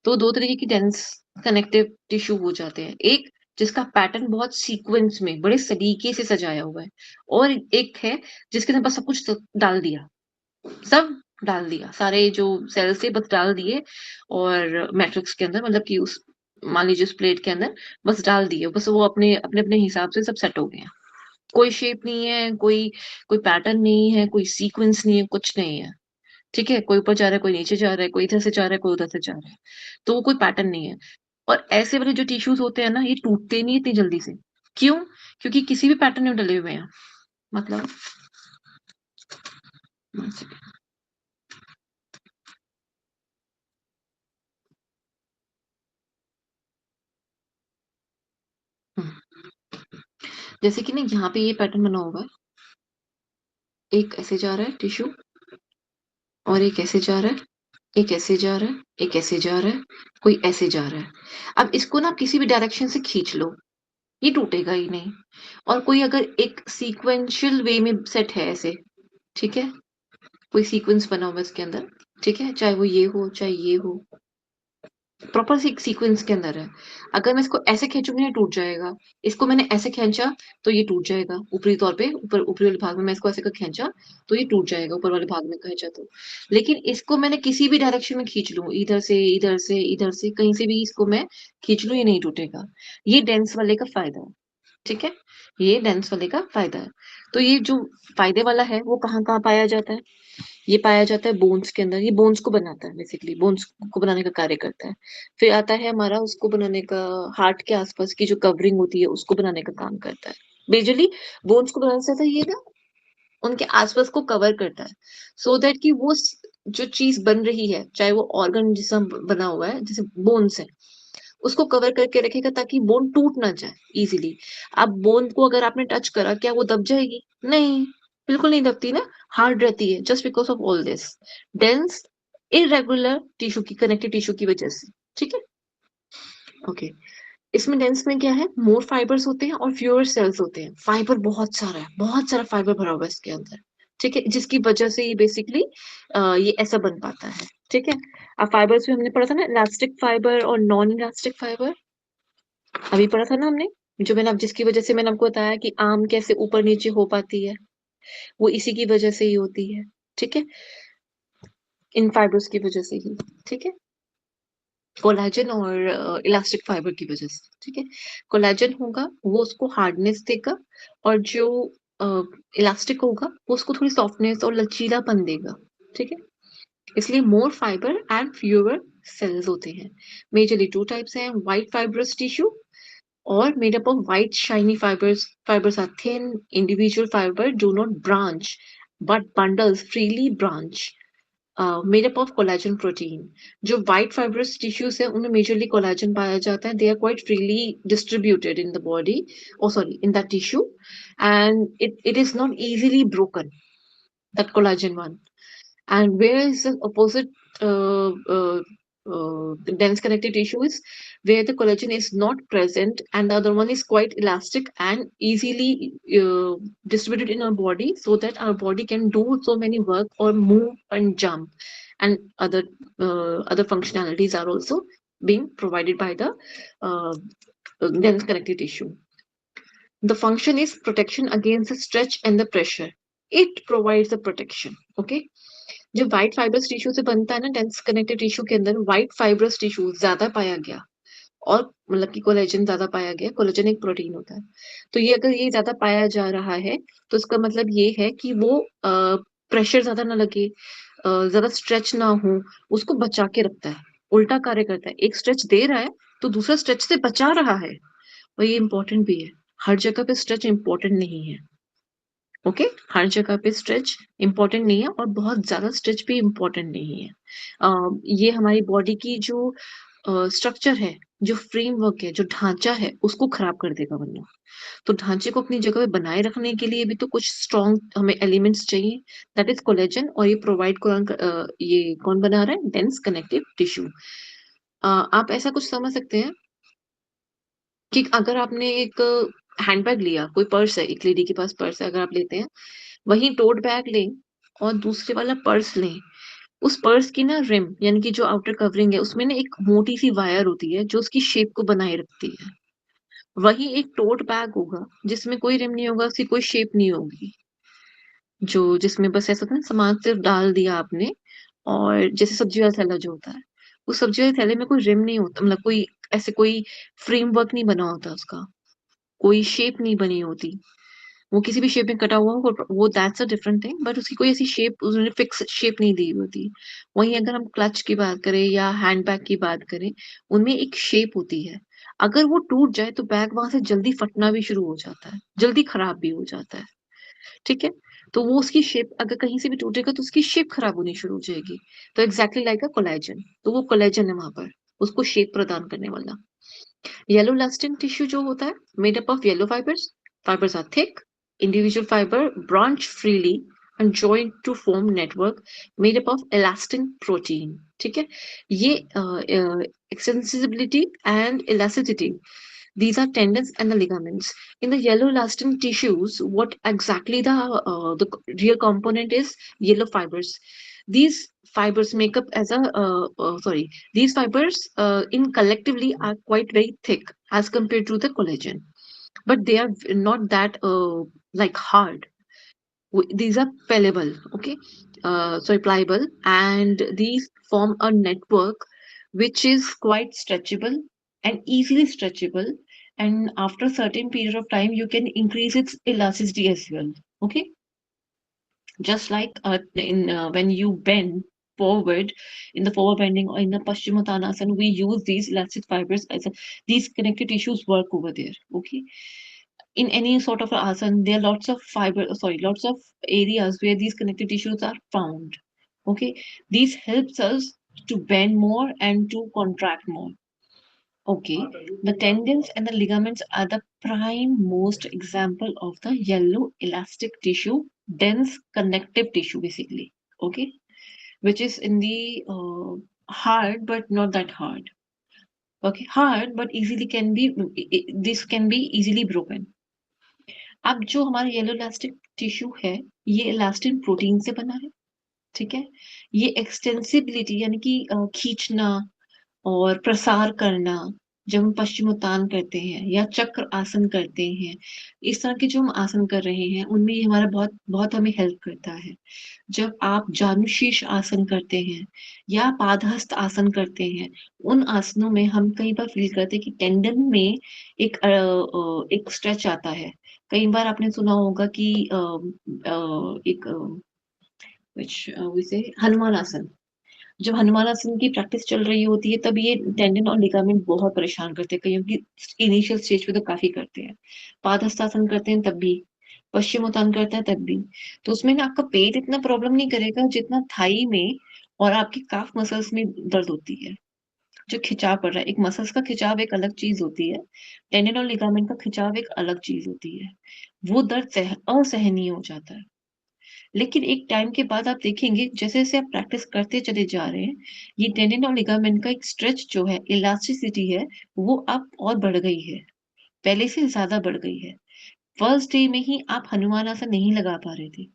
S1: तो दो तरीके की डेंस कनेक्टिव टिश्यू हो जाते हैं, एक जिसका पैटर्न बहुत सीक्वेंस में बड़े सलीके से सजाया हुआ है, और एक है जिसके अंदर बस सब कुछ डाल दिया, सब डाल दिया, सारे जो सेल्स थे बस डाल दिए, और मैट्रिक्स के अंदर, मतलब कि उस, मान लीजिए उस प्लेट के अंदर बस डाल दिए, बस वो अपने अपने अपने हिसाब से सब सेट हो गए हैं। कोई शेप नहीं है, कोई कोई पैटर्न नहीं है, कोई सीक्वेंस नहीं है, कुछ नहीं है, ठीक है। कोई ऊपर जा रहा है, कोई नीचे जा रहा है, कोई इधर से जा रहा है, कोई उधर से जा रहा है, तो वो कोई पैटर्न नहीं है। और ऐसे वाले जो टिश्यूज होते हैं ना, ये टूटते नहीं इतनी जल्दी से। क्यों? क्योंकि किसी भी पैटर्न में डले हुए हैं, मतलब जैसे कि ना यहाँ पे ये पैटर्न बना होगा, एक ऐसे जा रहा है टिश्यू, और एक ऐसे जा रहा है, एक ऐसे जा रहा है, एक ऐसे जा रहा है, कोई ऐसे जा रहा है। अब इसको ना किसी भी डायरेक्शन से खींच लो, ये टूटेगा ही नहीं। और कोई अगर एक सीक्वेंशियल वे में सेट है ऐसे, ठीक है, कोई सीक्वेंस बना हुआ है इसके अंदर, ठीक है, चाहे वो ये हो चाहे ये हो, प्रॉपर सीक्वेंस के अंदर है। अगर मैं इसको ऐसे खींचूंगी ना, टूट जाएगा। इसको मैंने ऐसे खींचा तो ये टूट जाएगा, ऊपरी तौर पे, ऊपर ऊपरी वाले भाग में मैं इसको ऐसे कर खींचा तो ये टूट जाएगा, ऊपर वाले भाग में खींचा तो। लेकिन इसको मैंने किसी भी डायरेक्शन में खींच लूं, इधर से इधर से इधर से, कहीं से भी इसको मैं खींच लूं, ये नहीं टूटेगा। ये डेंस वाले का फायदा है, ठीक है, ये डेंस वाले का फायदा है। तो ये जो फायदे वाला है वो कहाँ कहाँ पाया जाता है? ये पाया जाता है बोन्स के अंदर, ये बोन्स को बनाता है, बेसिकली बोन्स को बनाने का कार्य करता है। फिर आता है हमारा उसको बनाने का, हार्ट के आसपास की जो कवरिंग होती है उसको बनाने का काम करता है। बेसिकली बोन्स को बनाने से आता है ये ना, उनके आसपास को कवर करता है, सो दैट कि वो जो चीज बन रही है, चाहे वो ऑर्गन जिसम बना हुआ है, जैसे बोन्स है, उसको कवर करके रखेगा ताकि बोन टूट ना जाए इजीली। अब बोन को अगर आपने टच करा, क्या वो दब जाएगी? नहीं, बिल्कुल नहीं दबती ना, हार्ड रहती है, just because of all this dense irregular tissue की, कनेक्टिव टिश्यू की वजह से, ठीक है। ओके, इसमें डेंस में क्या है, मोर फाइबर्स होते हैं और फ्यूअर सेल्स होते हैं। फाइबर बहुत सारा है, बहुत सारा फाइबर भरा हुआ है इसके अंदर, ठीक है, जिसकी वजह से ये बेसिकली ये ऐसा बन पाता है, ठीक है। अब फाइबर्स में हमने पढ़ा था ना, इलास्टिक फाइबर और नॉन इलास्टिक फाइबर, अभी पढ़ा था ना हमने, जो मैंने अब जिसकी वजह से मैंने आपको बताया कि आम कैसे ऊपर नीचे हो पाती है, वो इसी की वजह से ही होती है, ठीक है, इन फाइबर्स की वजह से ही, ठीक है, कोलेजन और इलास्टिक फाइबर की वजह से, ठीक है। कोलेजन होगा वो उसको हार्डनेस देगा, और जो इलास्टिक होगा वो उसको थोड़ी सॉफ्टनेस और लचीलापन देगा, ठीक है। इसलिए मोर फाइबर एंड फ्यूअर सेल्स होते हैं। मेजरली टू टाइप्स हैं, white fibrous tissue or made up of white shiny fibers. Fibers are thin, individual fiber do not branch, but bundles freely branch. Made up of collagen protein. जो white fibrous tissues है उनमें majorly collagen पाया जाता है. They are quite freely distributed in the body. Oh, sorry, in that tissue, and it is not easily broken. That collagen one. And where is the opposite dense connective tissue is where the collagen is not present and the other one is quite elastic and easily distributed in our body, so that our body can do so many work or move and jump, and other functionalities are also being provided by the uh, dense connective tissue. The function is protection against the stretch and the pressure. It provides the protection. Okay. जब white fibrous tissue से बनता है ना dense connective tissue के अंदर white fibrous tissue ज्यादा पाया गया, और मतलब कि कोलेजन ज्यादा पाया गया, कोलेजन एक प्रोटीन होता है, तो ये अगर ये ज्यादा पाया जा रहा है तो इसका मतलब ये है कि वो प्रेशर ज्यादा ना लगे, ज्यादा स्ट्रेच ना हो, उसको बचा के रखता है, उल्टा कार्य करता है, एक स्ट्रेच दे रहा है तो दूसरा स्ट्रेच से बचा रहा है, और ये इंपॉर्टेंट भी है। हर जगह पे स्ट्रेच इंपॉर्टेंट नहीं है। ओके, हर जगह पे स्ट्रेच इंपॉर्टेंट नहीं है और बहुत ज्यादा स्ट्रेच भी इंपॉर्टेंट नहीं है। ये हमारी बॉडी की जो स्ट्रक्चर है, जो फ्रेमवर्क है, जो ढांचा है, उसको खराब कर देगा वरना। तो ढांचे को अपनी जगह पे बनाए रखने के लिए भी तो कुछ स्ट्रॉन्ग हमें एलिमेंट्स चाहिए, दैट इज कोलेजन, और ये प्रोवाइड ये कौन बना रहा है? Dense connective tissue. आप ऐसा कुछ समझ सकते हैं कि अगर आपने एक हैंडबैग लिया, कोई पर्स है, एक लेडी के पास पर्स है, अगर आप लेते हैं, वहीं टोट बैग लें और दूसरे वाला पर्स लें, उस पर्स की ना रिम यानी कि जो आउटर कवरिंग है उसमें ना एक मोटी सी वायर होती है जो उसकी शेप को बनाए रखती है। वही एक टोट बैग होगा जिसमें कोई रिम नहीं होगा, उसकी कोई शेप नहीं होगी, जो जिसमें बस ऐसा था ना, सामान सिर्फ डाल दिया आपने, और जैसे सब्जी वाला थैला जो होता है, उस सब्जी वाले थैले में कोई रिम नहीं होता, मतलब कोई ऐसे कोई फ्रेमवर्क नहीं बना होता, उसका कोई शेप नहीं बनी होती, वो किसी भी शेप में कटा हुआ हो, वो that's a different thing, but उसकी कोई ऐसी शेप, उसने फिक्स शेप नहीं दी होती। वहीं अगर हम क्लच की बात करें या हैंडबैग की बात करें, उनमें एक शेप होती है, अगर वो टूट जाए तो बैग वहां से जल्दी फटना भी शुरू हो जाता है, जल्दी खराब भी हो जाता है। ठीक है, तो वो उसकी शेप अगर कहीं से भी टूटेगा तो उसकी शेप खराब होनी शुरू हो जाएगी। तो एग्जैक्टली लाइक अ कोलेजन, तो वो कोलेजन है वहां पर, उसको शेप प्रदान करने वाला। येलो इलास्टिन टिश्यू जो होता है, made up of yellow fibres, fibres are thick, individual fiber branch freely and join to form network made up of elastin protein. ठीक है, ये extensibility and elasticity, these are tendons and the ligaments. In the yellow elastin tissues, what exactly the real component is? Yellow fibers. These fibers make up as a these fibers in collectively are quite very thick as compared to the collagen, but they are not that like hard. These are pliable, okay, sorry, pliable, and these form a network which is quite stretchable and easily stretchable, and after a certain period of time you can increase its elasticity as well. Okay, just like in when you bend forward in the forward bending or in the Paschimottanasana, we use these elastic fibers as these connective tissues work over there. Okay, in any sort of asana, there are lots of areas where these connective tissues are found. Okay, these helps us to bend more and to contract more. Okay, the tendons and the ligaments are the prime most example of the yellow elastic tissue, dense connective tissue basically. Okay, which is in the hard but not that hard. Okay, hard but easily can be, this can be easily broken. अब जो हमारा yellow elastic tissue है, ये elastin protein से बना है। ठीक है, ये एक्सटेंसिबिलिटी यानी कि खींचना और प्रसार करना, जब हम पश्चिमोत्तान करते हैं या चक्र आसन करते हैं, इस तरह के जो हम आसन कर रहे हैं उनमें ये हमारा बहुत बहुत हमें हेल्प करता है। जब आप जानुशीर्ष आसन करते हैं या पादहस्त आसन करते हैं, उन आसनों में हम कई बार फील करते हैं कि टेंडन में एक स्ट्रेच आता है। कई बार आपने सुना होगा कि एक हनुमान आसन, जब हनुमान आसन की प्रैक्टिस चल रही होती है तब ये टेंडन और लिगामेंट बहुत परेशान करते हैं, कईयों की इनिशियल स्टेज पे तो काफी करते हैं। पादहस्तासन करते हैं तब भी, पश्चिमोत्तान करते हैं तब भी, तो उसमें ना आपका पेट इतना प्रॉब्लम नहीं करेगा जितना थाई में और आपकी काफ मसल्स में दर्द होती है, जो खिंचाव पड़ रहा है। एक मसल्स का खिंचाव एक अलग चीज होती है, टेंडन और लिगामेंट का खिंचाव एक अलग चीज होती है, वो दर्द असहनीय हो जाता है। लेकिन एक टाइम के बाद आप देखेंगे जैसे जैसे आप प्रैक्टिस करते चले जा रहे हैं, ये टेंडन और लिगामेंट का एक स्ट्रेच जो है, इलास्टिसिटी है, वो अब और बढ़ गई है, पहले से ज्यादा बढ़ गई है। फर्स्ट डे में ही आप हनुमान आसन नहीं लगा पा रहे थे,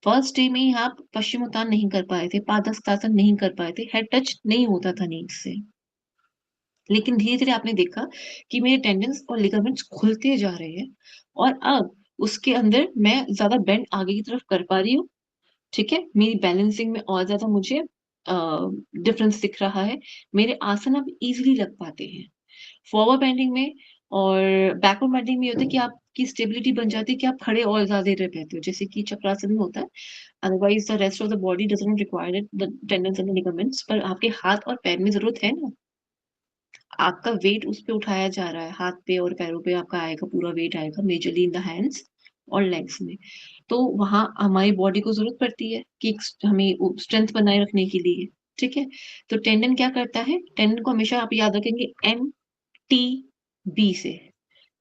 S1: फर्स्ट डे में ही आप पश्चिमोत्तान नहीं कर पाए थे, पादहस्तासन नहीं कर पाए थे, हेड टच नहीं होता था नीज से। लेकिन धीरे-धीरे आपने देखा कि मेरे टेंडन्स और लिगामेंट्स खुलते जा रहे हैं और अब उसके अंदर मैं ज़्यादा बेंड आगे की तरफ कर पा रही हूँ, ठीक है? मेरी बैलेंसिंग में और ज़्यादा मुझे डिफरेंस दिख रहा है। मेरे आसन अब ईज़िली लग पाते हैं। फॉरवर्ड बेंडिंग में और बैकवर्ड बेंडिंग में ये होता है कि आपकी स्टेबिलिटी बन जाती है कि आप खड़े और ज़्यादा देर रह पाते हो, जैसे कि चक्रासन में होता है। Otherwise the rest of the body doesn't require it, the tendons and the ligaments, पर आपके हाथ और पैर में ज़रूरत है ना। आपका वेट उस पे उठाया जा रहा है, हाथ पे और पैरों पे आपका आएगा, पूरा वेट आएगा मेजरली इन द हैंड्स और लेग्स में। तो वहाँ हमारी बॉडी को ज़रूरत पड़ती है कि हमें स्ट्रेंथ बनाए रखने के लिए, ठीक है? तो टेंडन क्या करता है? टेंडन को हमेशा आप याद रखेंगे MTB से।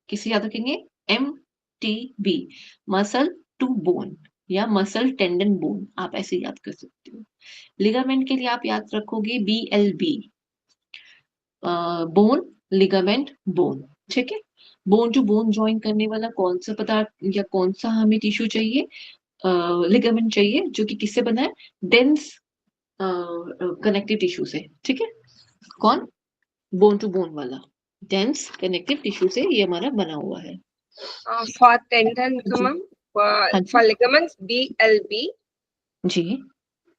S1: किसे याद रखेंगे? MTB, मसल टू बोन या मसल टेंडन बोन, आप ऐसे याद कर सकते हो। लिगामेंट के लिए आप याद रखोगे BLB, बोन, लिगामेंट, बोन, ठीक है? बोन टू बोन जॉइन करने वाला कौन सा पदार्थ या कौन सा हमें टिश्यू चाहिए? लिगामेंट चाहिए, जो कि किससे बना है? डेंस कनेक्टिव टिश्यू से, ठीक है? कौन? बोन टू बोन वाला डेंस कनेक्टिव टिश्यू से ये हमारा बना हुआ है।
S3: For tendon,
S1: जी,
S3: ma'am,
S1: हाँ
S3: for
S1: जी,
S3: ligaments, BLB,
S1: जी,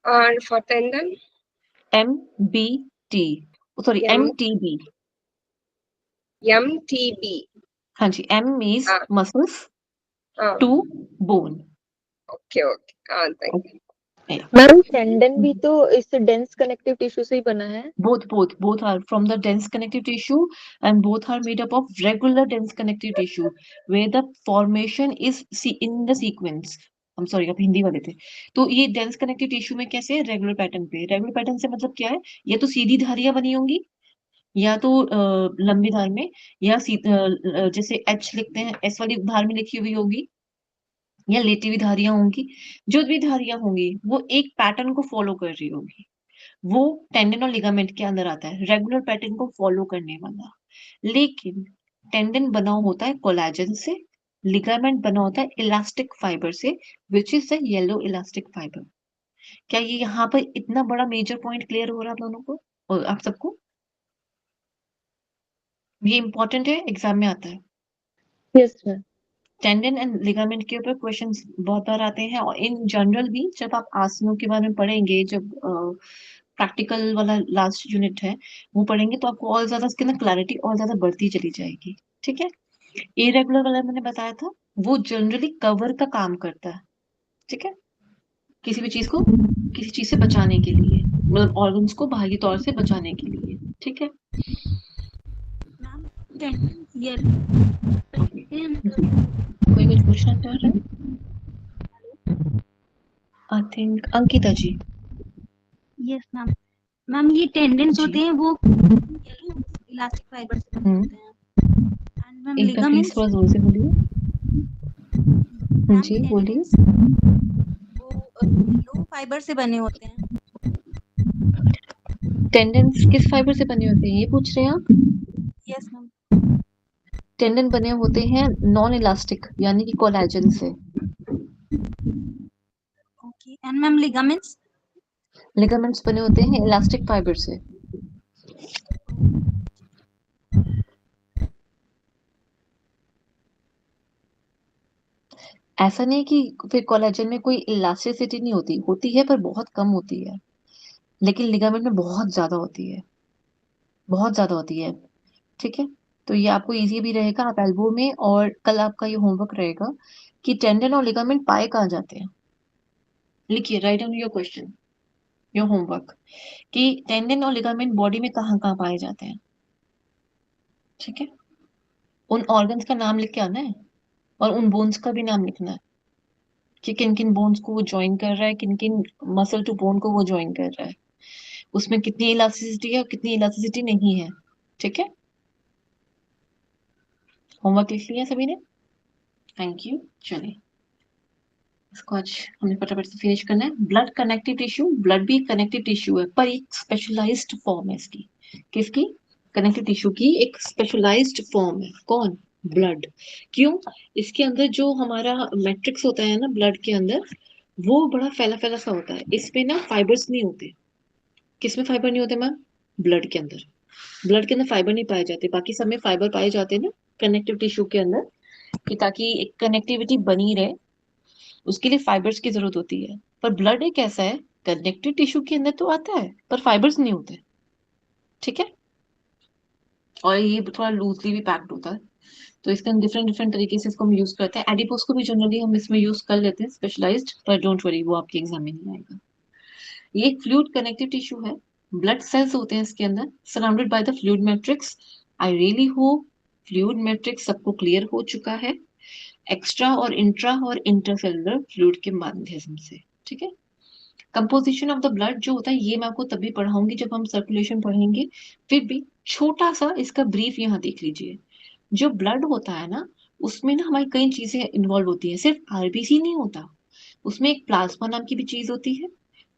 S3: and for tendon,
S1: MBT, sorry
S3: M,
S1: MTB,
S3: MTB.
S1: हाँ जी, M is
S3: Ah,
S1: muscles
S3: ah,
S1: to bone,
S3: okay, okay. Ah, thank you.
S5: Ma'am tendon भी तो इस डेंस कनेक्टिव टिश्यू से ही बना है।
S1: both are from the dense connective tissue, and both are made up of regular dense connective tissue where the formation is in the sequence. I'm sorry, आप हिंदी वाले थे। तो ये डेंस कनेक्टिव टिश्यू में कैसे है? रेगुलर पैटर्न पे। Regular pattern से मतलब क्या है? या तो सीधी धारियां बनी होंगी, या तो लंबी धार में, या जैसे H लिखते हैं, S वाली धार में लिखी हुई होगी, या लेटी हुई धारियां होंगी। जो भी धारियां होंगी वो एक पैटर्न को फॉलो कर रही होगी, वो टेंडन और लिगामेंट के अंदर आता है, रेगुलर पैटर्न को फॉलो करने वाला। लेकिन टेंडन बना होता है कोलेजन से, लिगामेंट बना होता है इलास्टिक फाइबर से, which is the yellow elastic fibre. क्या ये यहाँ पर इतना बड़ा मेजर पॉइंट क्लियर हो रहा है आप दोनों को और आप सबको? ये इंपॉर्टेंट है, एग्जाम में आता है।
S5: Yes ma'am.
S1: Tendon and ligament के ऊपर क्वेश्चंस बहुत बार आते हैं, और इन जनरल भी जब आप आसनों के बारे में पढ़ेंगे, जब प्रैक्टिकल वाला लास्ट यूनिट है वो पढ़ेंगे, तो आपको और ज्यादा इसके अंदर क्लैरिटी और ज्यादा बढ़ती चली जाएगी, ठीक है? इरेगुलर वाला मैंने बताया था, वो जनरली कवर का काम करता है, ठीक है? किसी भी चीज को किसी चीज से बचाने के लिए, मतलब ऑर्गन्स को बाहरी तौर से बचाने के लिए, ठीक है? कोई कुछ पूछना चाह रहा है? I think Ankita ji.
S6: Yes ma'am. Ma'am ये टेंडेंस
S1: जी।
S6: होते हैं वो इलास्टिक फाइबर से बने होते हैं, एंड मैम
S1: एक बार प्लीज
S6: लिगामेंट्स
S1: थोड़ा जोर से बोलिए।
S6: मैम
S1: जी बोलिए।
S6: वो लो फाइबर से बने होते हैं।
S1: टेंडेंस किस फाइबर से बने होते हैं ये पूछ रहे हैं आप?
S6: Yes ma'am.
S1: टेंडन बने होते हैं नॉन इलास्टिक यानी कि कोलेजन से।
S6: Okay, and ma'am ligaments?
S1: Ligaments बने होते हैं इलास्टिक फाइबर से। ऐसा नहीं कि फिर कोलेजन में कोई इलास्टिसिटी नहीं होती, होती है पर बहुत कम होती है, लेकिन लिगामेंट में बहुत ज्यादा होती है, बहुत ज्यादा होती है, ठीक है? तो ये आपको इजी भी रहेगा, आप एल्बो में, और कल आपका ये होमवर्क रहेगा कि टेंडन और लिगामेंट पाए कहाँ जाते हैं। लिखिए, write down your question, your homework, कि टेंडन और लिगामेंट बॉडी में कहाँ कहाँ पाए जाते हैं, ठीक है? उन ऑर्गन्स का नाम लिख के आना है, और उन बोन्स का भी नाम लिखना है कि किन किन बोन्स को वो ज्वाइन कर रहा है, किन किन मसल टू बोन को वो ज्वाइन कर रहा है, उसमें कितनी इलास्टिसिटी है और कितनी इलास्टिसिटी नहीं है, ठीक है? होमवर्क लिख लिया सभी ने? थैंक यू, चलिए। इसको आज हमने फटाफट से फिनिश करना है। ब्लड कनेक्टिव टिश्यू, ब्लड भी कनेक्टिव टिश्यू है पर एक स्पेशलाइज्ड फॉर्म है इसकी। किसकी? कनेक्टिव टिश्यू की एक स्पेशलाइज्ड फॉर्म है। कौन? ब्लड। क्यों? इसके अंदर जो हमारा मैट्रिक्स होता है ना ब्लड के अंदर, वो बड़ा फैला फैला सा होता है। इसमें ना फाइबर्स नहीं होते। किसमें फाइबर नहीं होते मैम? ब्लड के अंदर। ब्लड के अंदर फाइबर नहीं पाए जाते, बाकी सब में फाइबर पाए जाते हैं ना कनेक्टिव टिश्यू के अंदर, कि ताकि एक कनेक्टिविटी बनी रहे, उसके लिए फाइबर्स की जरूरत होती है। पर ब्लड एक ऐसा है, कनेक्टिव टिश्यू के अंदर तो आता है पर फाइबर्स नहीं होते। ठीक है, और ये थोड़ा लूजली भी पैक्ड होता है, तो इसका डिफरेंट डिफरेंट तरीके से इसको हम यूज करते हैं। एडिपोज को भी जनरली हम इसमें यूज कर लेते हैं स्पेशलाइज्ड, पर डोंट वरी वो आपके एग्जाम में नहीं आएगा। ये एक फ्लूइड कनेक्टिव टिश्यू है। ब्लड सेल्स होते हैं इसके अंदर, surrounded by the fluid matrix. I really hope fluid matrix सबको क्लियर हो चुका है, एक्स्ट्रा और इंट्रा और इंटरसेलुलर फ्लूइड के माध्यम से। ठीक है, कंपोजिशन ऑफ द ब्लड जो होता है ये मैं आपको तभी पढ़ाऊंगी जब हम सर्कुलेशन पढ़ेंगे। फिर भी छोटा सा इसका ब्रीफ यहाँ देख लीजिए। जो ब्लड होता है ना, उसमें ना हमारी कई चीजें इन्वॉल्व होती है। सिर्फ आरबीसी नहीं होता, उसमें एक प्लाज्मा नाम की भी चीज होती है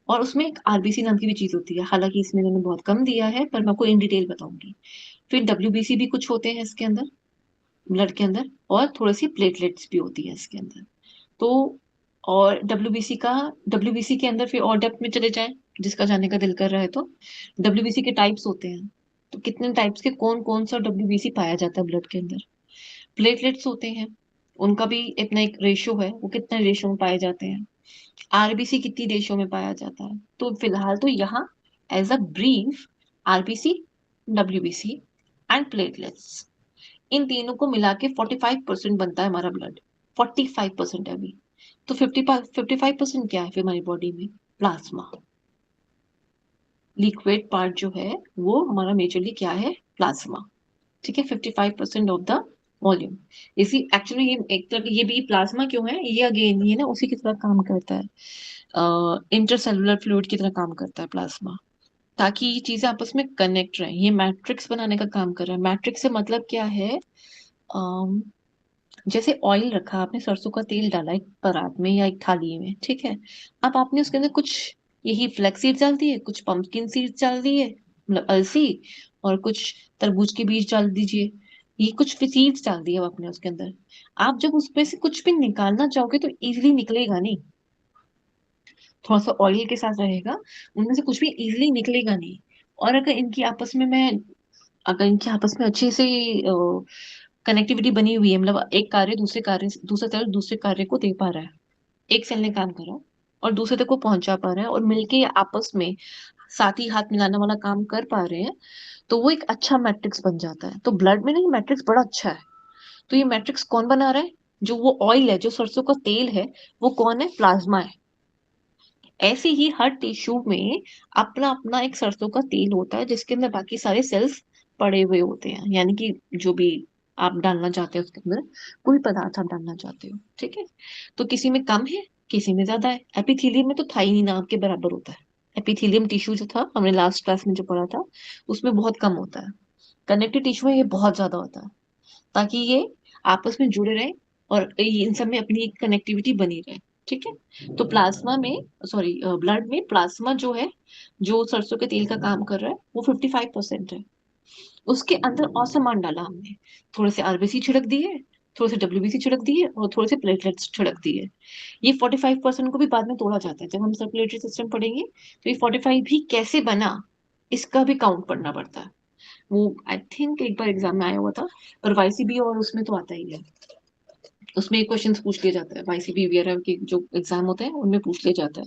S1: और उसमें एक आरबीसी नाम की भी चीज होती है। हालांकि इसमें मैंने बहुत कम दिया है, पर मैं आपको इन डिटेल बताऊंगी। फिर डब्ल्यूबीसी भी कुछ होते हैं इसके अंदर, ब्लड के अंदर, और थोड़ी सी प्लेटलेट्स भी होती है इसके अंदर। तो और डब्ल्यूबीसी के अंदर फिर और डेप्थ में चले जाएं, जिसका जाने का दिल कर रहा है तो डब्ल्यूबीसी के टाइप्स होते हैं। तो कितने टाइप्स के, कौन कौन सा डब्ल्यूबीसी पाया जाता है ब्लड के अंदर? प्लेटलेट्स होते हैं, उनका भी इतना एक रेशियो है, वो कितने रेशियो में पाए जाते हैं। आरबीसी कितनी रेशियो में पाया जाता है। तो फिलहाल तो यहाँ as a brief, RBC, WBC and platelets, इन तीनों को मिला के 45% बनता है हमारा ब्लड। 45% है अभी। तो 55% क्या है फिर हमारी बॉडी में? प्लाज्मा। लिक्विड पार्ट जो है वो हमारा मेजरली क्या है? प्लाज्मा। ठीक है, 55% ऑफ द वॉल्यूम। इसी एक्चुअली ये एक तरह ये भी प्लाज्मा क्यों है, ये अगेन ये ना उसी की तरह काम करता है, इंटरसेलुलर फ्लूइड की तरह काम करता है प्लाज्मा, ताकि ये चीजें आपस में कनेक्ट रहे। ये मैट्रिक्स बनाने का काम कर रहा है। मैट्रिक्स से मतलब क्या है? अम, जैसे ऑयल रखा आपने, सरसों का तेल डाला एक परात में या एक थाली में, ठीक है। अब आपने उसके अंदर कुछ यही फ्लैक्स सीड्स डाल दिए, कुछ पंपकिन सीड्स डाल दिए, मतलब अलसी, और कुछ तरबूज के बीज डाल दीजिए। ये कुछ सीड्स डाल दिए अब आपने उसके अंदर। आप जब उसमें से कुछ भी निकालना चाहोगे तो इजीली निकलेगा नहीं, थोड़ा सा ऑयल के साथ रहेगा, उनमें से कुछ भी इजीली निकलेगा नहीं। और अगर इनकी आपस में अच्छे से कनेक्टिविटी बनी हुई है, मतलब एक कार्य दूसरे तरफ दूसरे कार्य को दे पा रहा है, एक सेल ने काम करा और दूसरे तक को पहुंचा पा रहा है, और मिलके आपस में साथ ही हाथ मिलाने वाला काम कर पा रहे हैं, तो वो एक अच्छा मैट्रिक्स बन जाता है। तो ब्लड में ना ये मैट्रिक्स बड़ा अच्छा है। तो ये मैट्रिक्स कौन बना रहा है? जो वो ऑयल है, जो सरसों का तेल है, वो कौन है? प्लाज्मा है। ऐसे ही हर टिश्यू में अपना अपना एक सरसों का तेल होता है, जिसके अंदर बाकी सारे सेल्स पड़े हुए होते हैं, यानी कि जो भी आप डालना चाहते हो उसके अंदर, कोई पदार्थ आप डालना चाहते हो, ठीक है। तो किसी में कम है, किसी में ज्यादा है। एपिथेलियम में तो था ही नहीं, नाम के बराबर होता है। एपिथेलियम टिश्यू जो था, हमने लास्ट क्लास में जो पढ़ा था, उसमें बहुत कम होता है। कनेक्टिव टिश्यू में ये बहुत ज्यादा होता है, ताकि ये आपस में जुड़े रहे और इन सब में अपनी कनेक्टिविटी बनी रहे। ठीक है, तो प्लाज्मा में, सॉरी, ब्लड में प्लाज्मा जो है, जो सरसों के तेल का काम कर रहा है, वो 55% है। उसके अंदर और सामान डाला हमने, थोड़े से आरबीसी छिड़क दिए, थोड़े से डब्ल्यूबीसी छिड़क दिए, और थोड़े से प्लेटलेट्स छिड़क दिए। ये 45% को भी बाद में तोड़ा जाता है, जब हम सर्कुलेटरी सिस्टम पढ़ेंगे तो ये 45 भी कैसे बना, इसका भी काउंट पढ़ना पड़ता है। वो आई थिंक एक बार एग्जाम में आया हुआ था, पर वाईसीबी और उसमें तो आता ही है। उसमें क्वेश्चन पूछ लिया जाता है, वाईसीबी वगैरह के जो एग्जाम होते हैं उनमें पूछ लिया जाता है।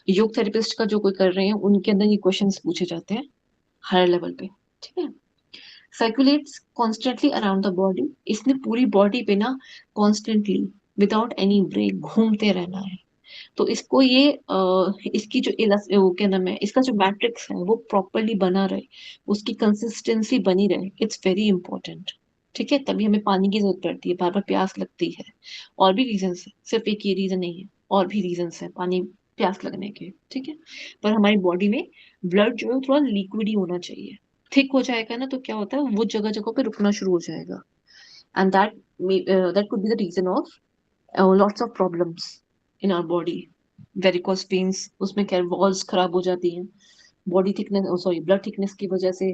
S1: योग थेरेपिस्ट का जो कोई कर रहे हैं उनके अंदर ये क्वेश्चन पूछे जाते हैं हायर लेवल पे। ठीक है, circulates constantly around the body. इसने पूरी बॉडी पे ना कॉन्स्टेंटली विदाउट एनी ब्रेक घूमते रहना है। तो इसको ये इसकी जो वो क्या नाम है, इसका जो मैट्रिक्स है वो प्रॉपरली बना रहे, उसकी कंसिस्टेंसी बनी रहे, इट्स वेरी इंपॉर्टेंट। ठीक है, तभी हमें पानी की जरूरत पड़ती है, बार बार प्यास लगती है। और भी रीजन है, सिर्फ एक ये रीजन नहीं है, और भी रीजन है पानी प्यास लगने के। ठीक है, पर हमारी बॉडी में ब्लड जो है थोड़ा लिक्विड ही होना चाहिए। थिक हो जाएगा ना तो क्या होता है, वो जगह जगह पे रुकना शुरू हो जाएगा, and that could be the reason of lots of problems. In our body. Varicose veins, उसमें क्या वॉल्स खराब हो जाती हैं, body thickness, sorry blood thickness की वजह से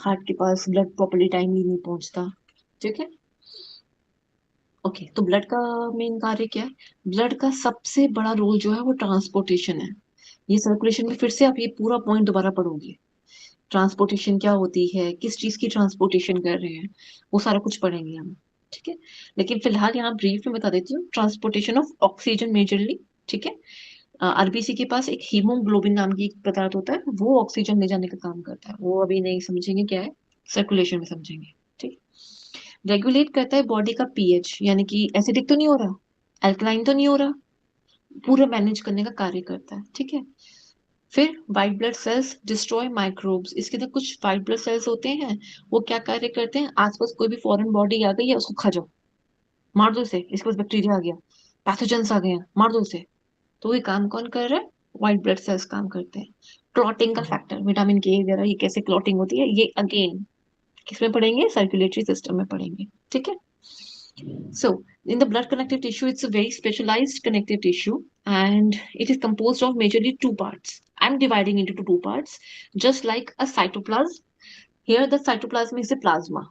S1: हार्ट के पास ब्लड प्रॉपर्ली टाइमली नहीं पहुंचता। ठीक है, ओके। तो ब्लड का मेन कार्य क्या है? ब्लड का सबसे बड़ा रोल जो है वो ट्रांसपोर्टेशन है। ये सर्कुलेशन में फिर से आप ये पूरा पॉइंट दोबारा पढ़ोगे, ट्रांसपोर्टेशन क्या होती है, किस चीज की ट्रांसपोर्टेशन कर रहे हैं, वो सारा कुछ पढ़ेंगे हम। ठीक है, लेकिन फिलहाल यहाँ ब्रीफ में बता देती हूँ, ट्रांसपोर्टेशन ऑफ ऑक्सीजन मेजरली। ठीक है, आरबीसी के पास एक हीमोग्लोबिन नाम की एक पदार्थ होता है, वो ऑक्सीजन ले जाने का काम करता है, वो अभी नहीं समझेंगे क्या है, सर्कुलेशन में समझेंगे। ठीक, रेगुलेट करता है बॉडी का पीएच, यानी कि एसिडिक तो नहीं हो रहा, अल्कलाइन तो नहीं हो रहा, पूरा मैनेज करने का कार्य करता है। ठीक है, फिर white blood cells destroy microbes, इसके अंदर कुछ व्हाइट ब्लड सेल्स होते हैं, वो क्या कार्य करते हैं, आसपास कोई भी फॉरेन बॉडी आ गई है उसको खा जाओ, मार दो इसे, इसके पास बैक्टीरिया आ गया, पैथोजेंस आ गए हैं, मार दो इसे। तो ये काम कौन कर रहा है? व्हाइट ब्लड सेल्स काम करते हैं। क्लॉटिंग का फैक्टर, विटामिन के वगैरह, ये कैसे क्लॉटिंग होती है, ये अगेन किसमें पढ़ेंगे? सर्कुलेटरी सिस्टम में पढ़ेंगे। ठीक है, so in the blood connective tissue, it's a very specialized connective tissue, and it is composed of majorly two parts. I'm dividing into two parts, just like a cytoplasm. Here the cytoplasm is the plasma.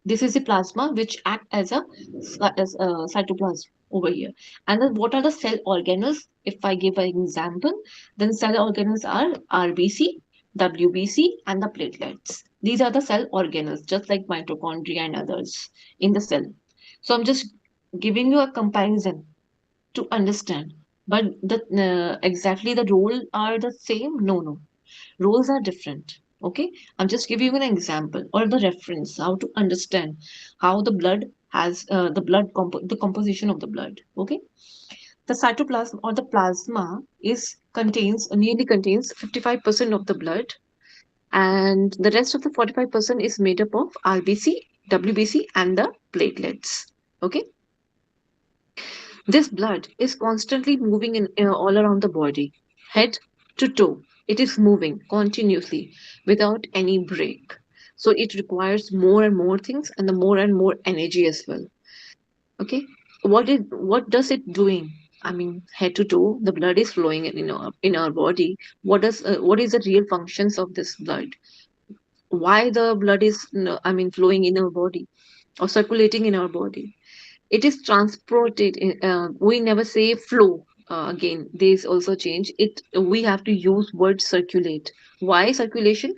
S1: This is the plasma which act as a cytoplasm over here. And then what are the cell organelles? If I give an example, then cell organelles are RBC, WBC, and the platelets. These are the cell organelles, just like mitochondria and others in the cell. So I'm just giving you a comparison to understand. But the exactly the role are the same? No. Roles are different. Okay, I'm just giving you an example or the reference how to understand how the blood has the composition of the blood. Okay, the cytoplasm or the plasma is contains nearly contains 55% of the blood, and the rest of the 45% is made up of RBC, WBC, and the platelets. Okay, this blood is constantly moving in all around the body, head to toe. It is moving continuously without any break. So it requires more and more things and the more and more energy as well. Okay, what does it doing? I mean, head to toe, the blood is flowing in our body. What is the real functions of this blood? Why the blood is flowing in our body or circulating in our body? It is transported we never say flow. Again, there's also change it, we have to use word circulate. Why circulation?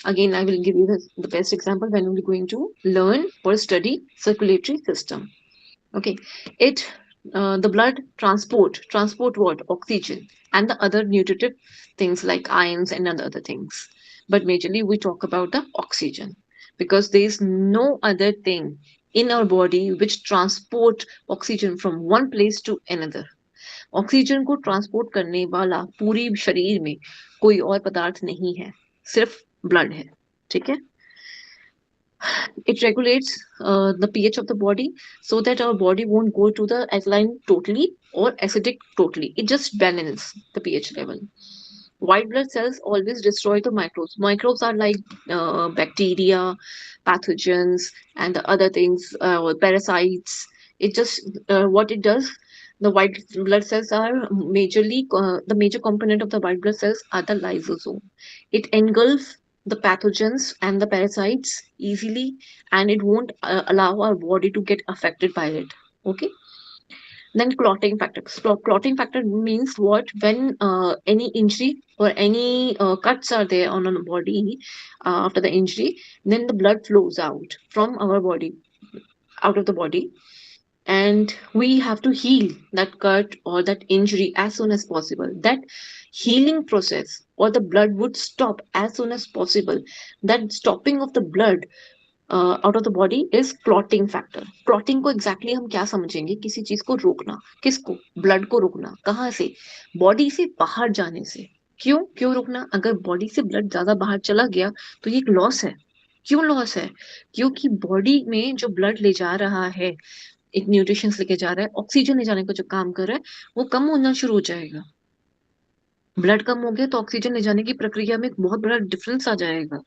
S1: Again, I will give you the best example when we're going to learn or study circulatory system. Okay, it the blood transport what? Oxygen and the other nutritive things like ions and other things, but majorly we talk about the oxygen, because there is no other thing in our body which transport oxygen from one place to another. Oxygen को transport करने वाला पूरी शरीर में कोई और पदार्थ नहीं है, सिर्फ ब्लड है। ठीक है, it regulates the pH of the body so that our body won't go to the alkaline totally or acidic totally. It just balances the pH level. White blood cells always destroy the microbes. Microbes are like bacteria, pathogens, and the other things, parasites. It just what it does. The white blood cells are majorly the major component of the white blood cells are the lysosome. It engulfs the pathogens and the parasites easily, and it won't allow our body to get affected by it. Okay, then clotting factor. Clotting factor means what? When any injury or any cuts are there on our body after the injury, then the blood flows out from our body, out of the body, and we have to heal that cut or that injury as soon as possible. That healing process or the blood would stop as soon as possible. That stopping of the blood out of the body is clotting factor. Clotting को exactly हम क्या समझेंगे? किसी चीज को रोकना। किसको? Blood को रोकना। कहाँ से? बॉडी से बाहर जाने से। क्यों रोकना? अगर बॉडी से ब्लड ज्यादा बाहर चला गया तो ये एक लॉस है। क्यों लॉस है? क्योंकि बॉडी में जो ब्लड ले जा रहा है, एक न्यूट्रिशंस लेके जा रहा है, ऑक्सीजन ले जाने का जो काम कर रहा है, वो कम होना शुरू हो जाएगा। ब्लड कम हो गया तो ऑक्सीजन ले जाने की प्रक्रिया में एक बहुत बड़ा डिफरेंस आ जाएगा।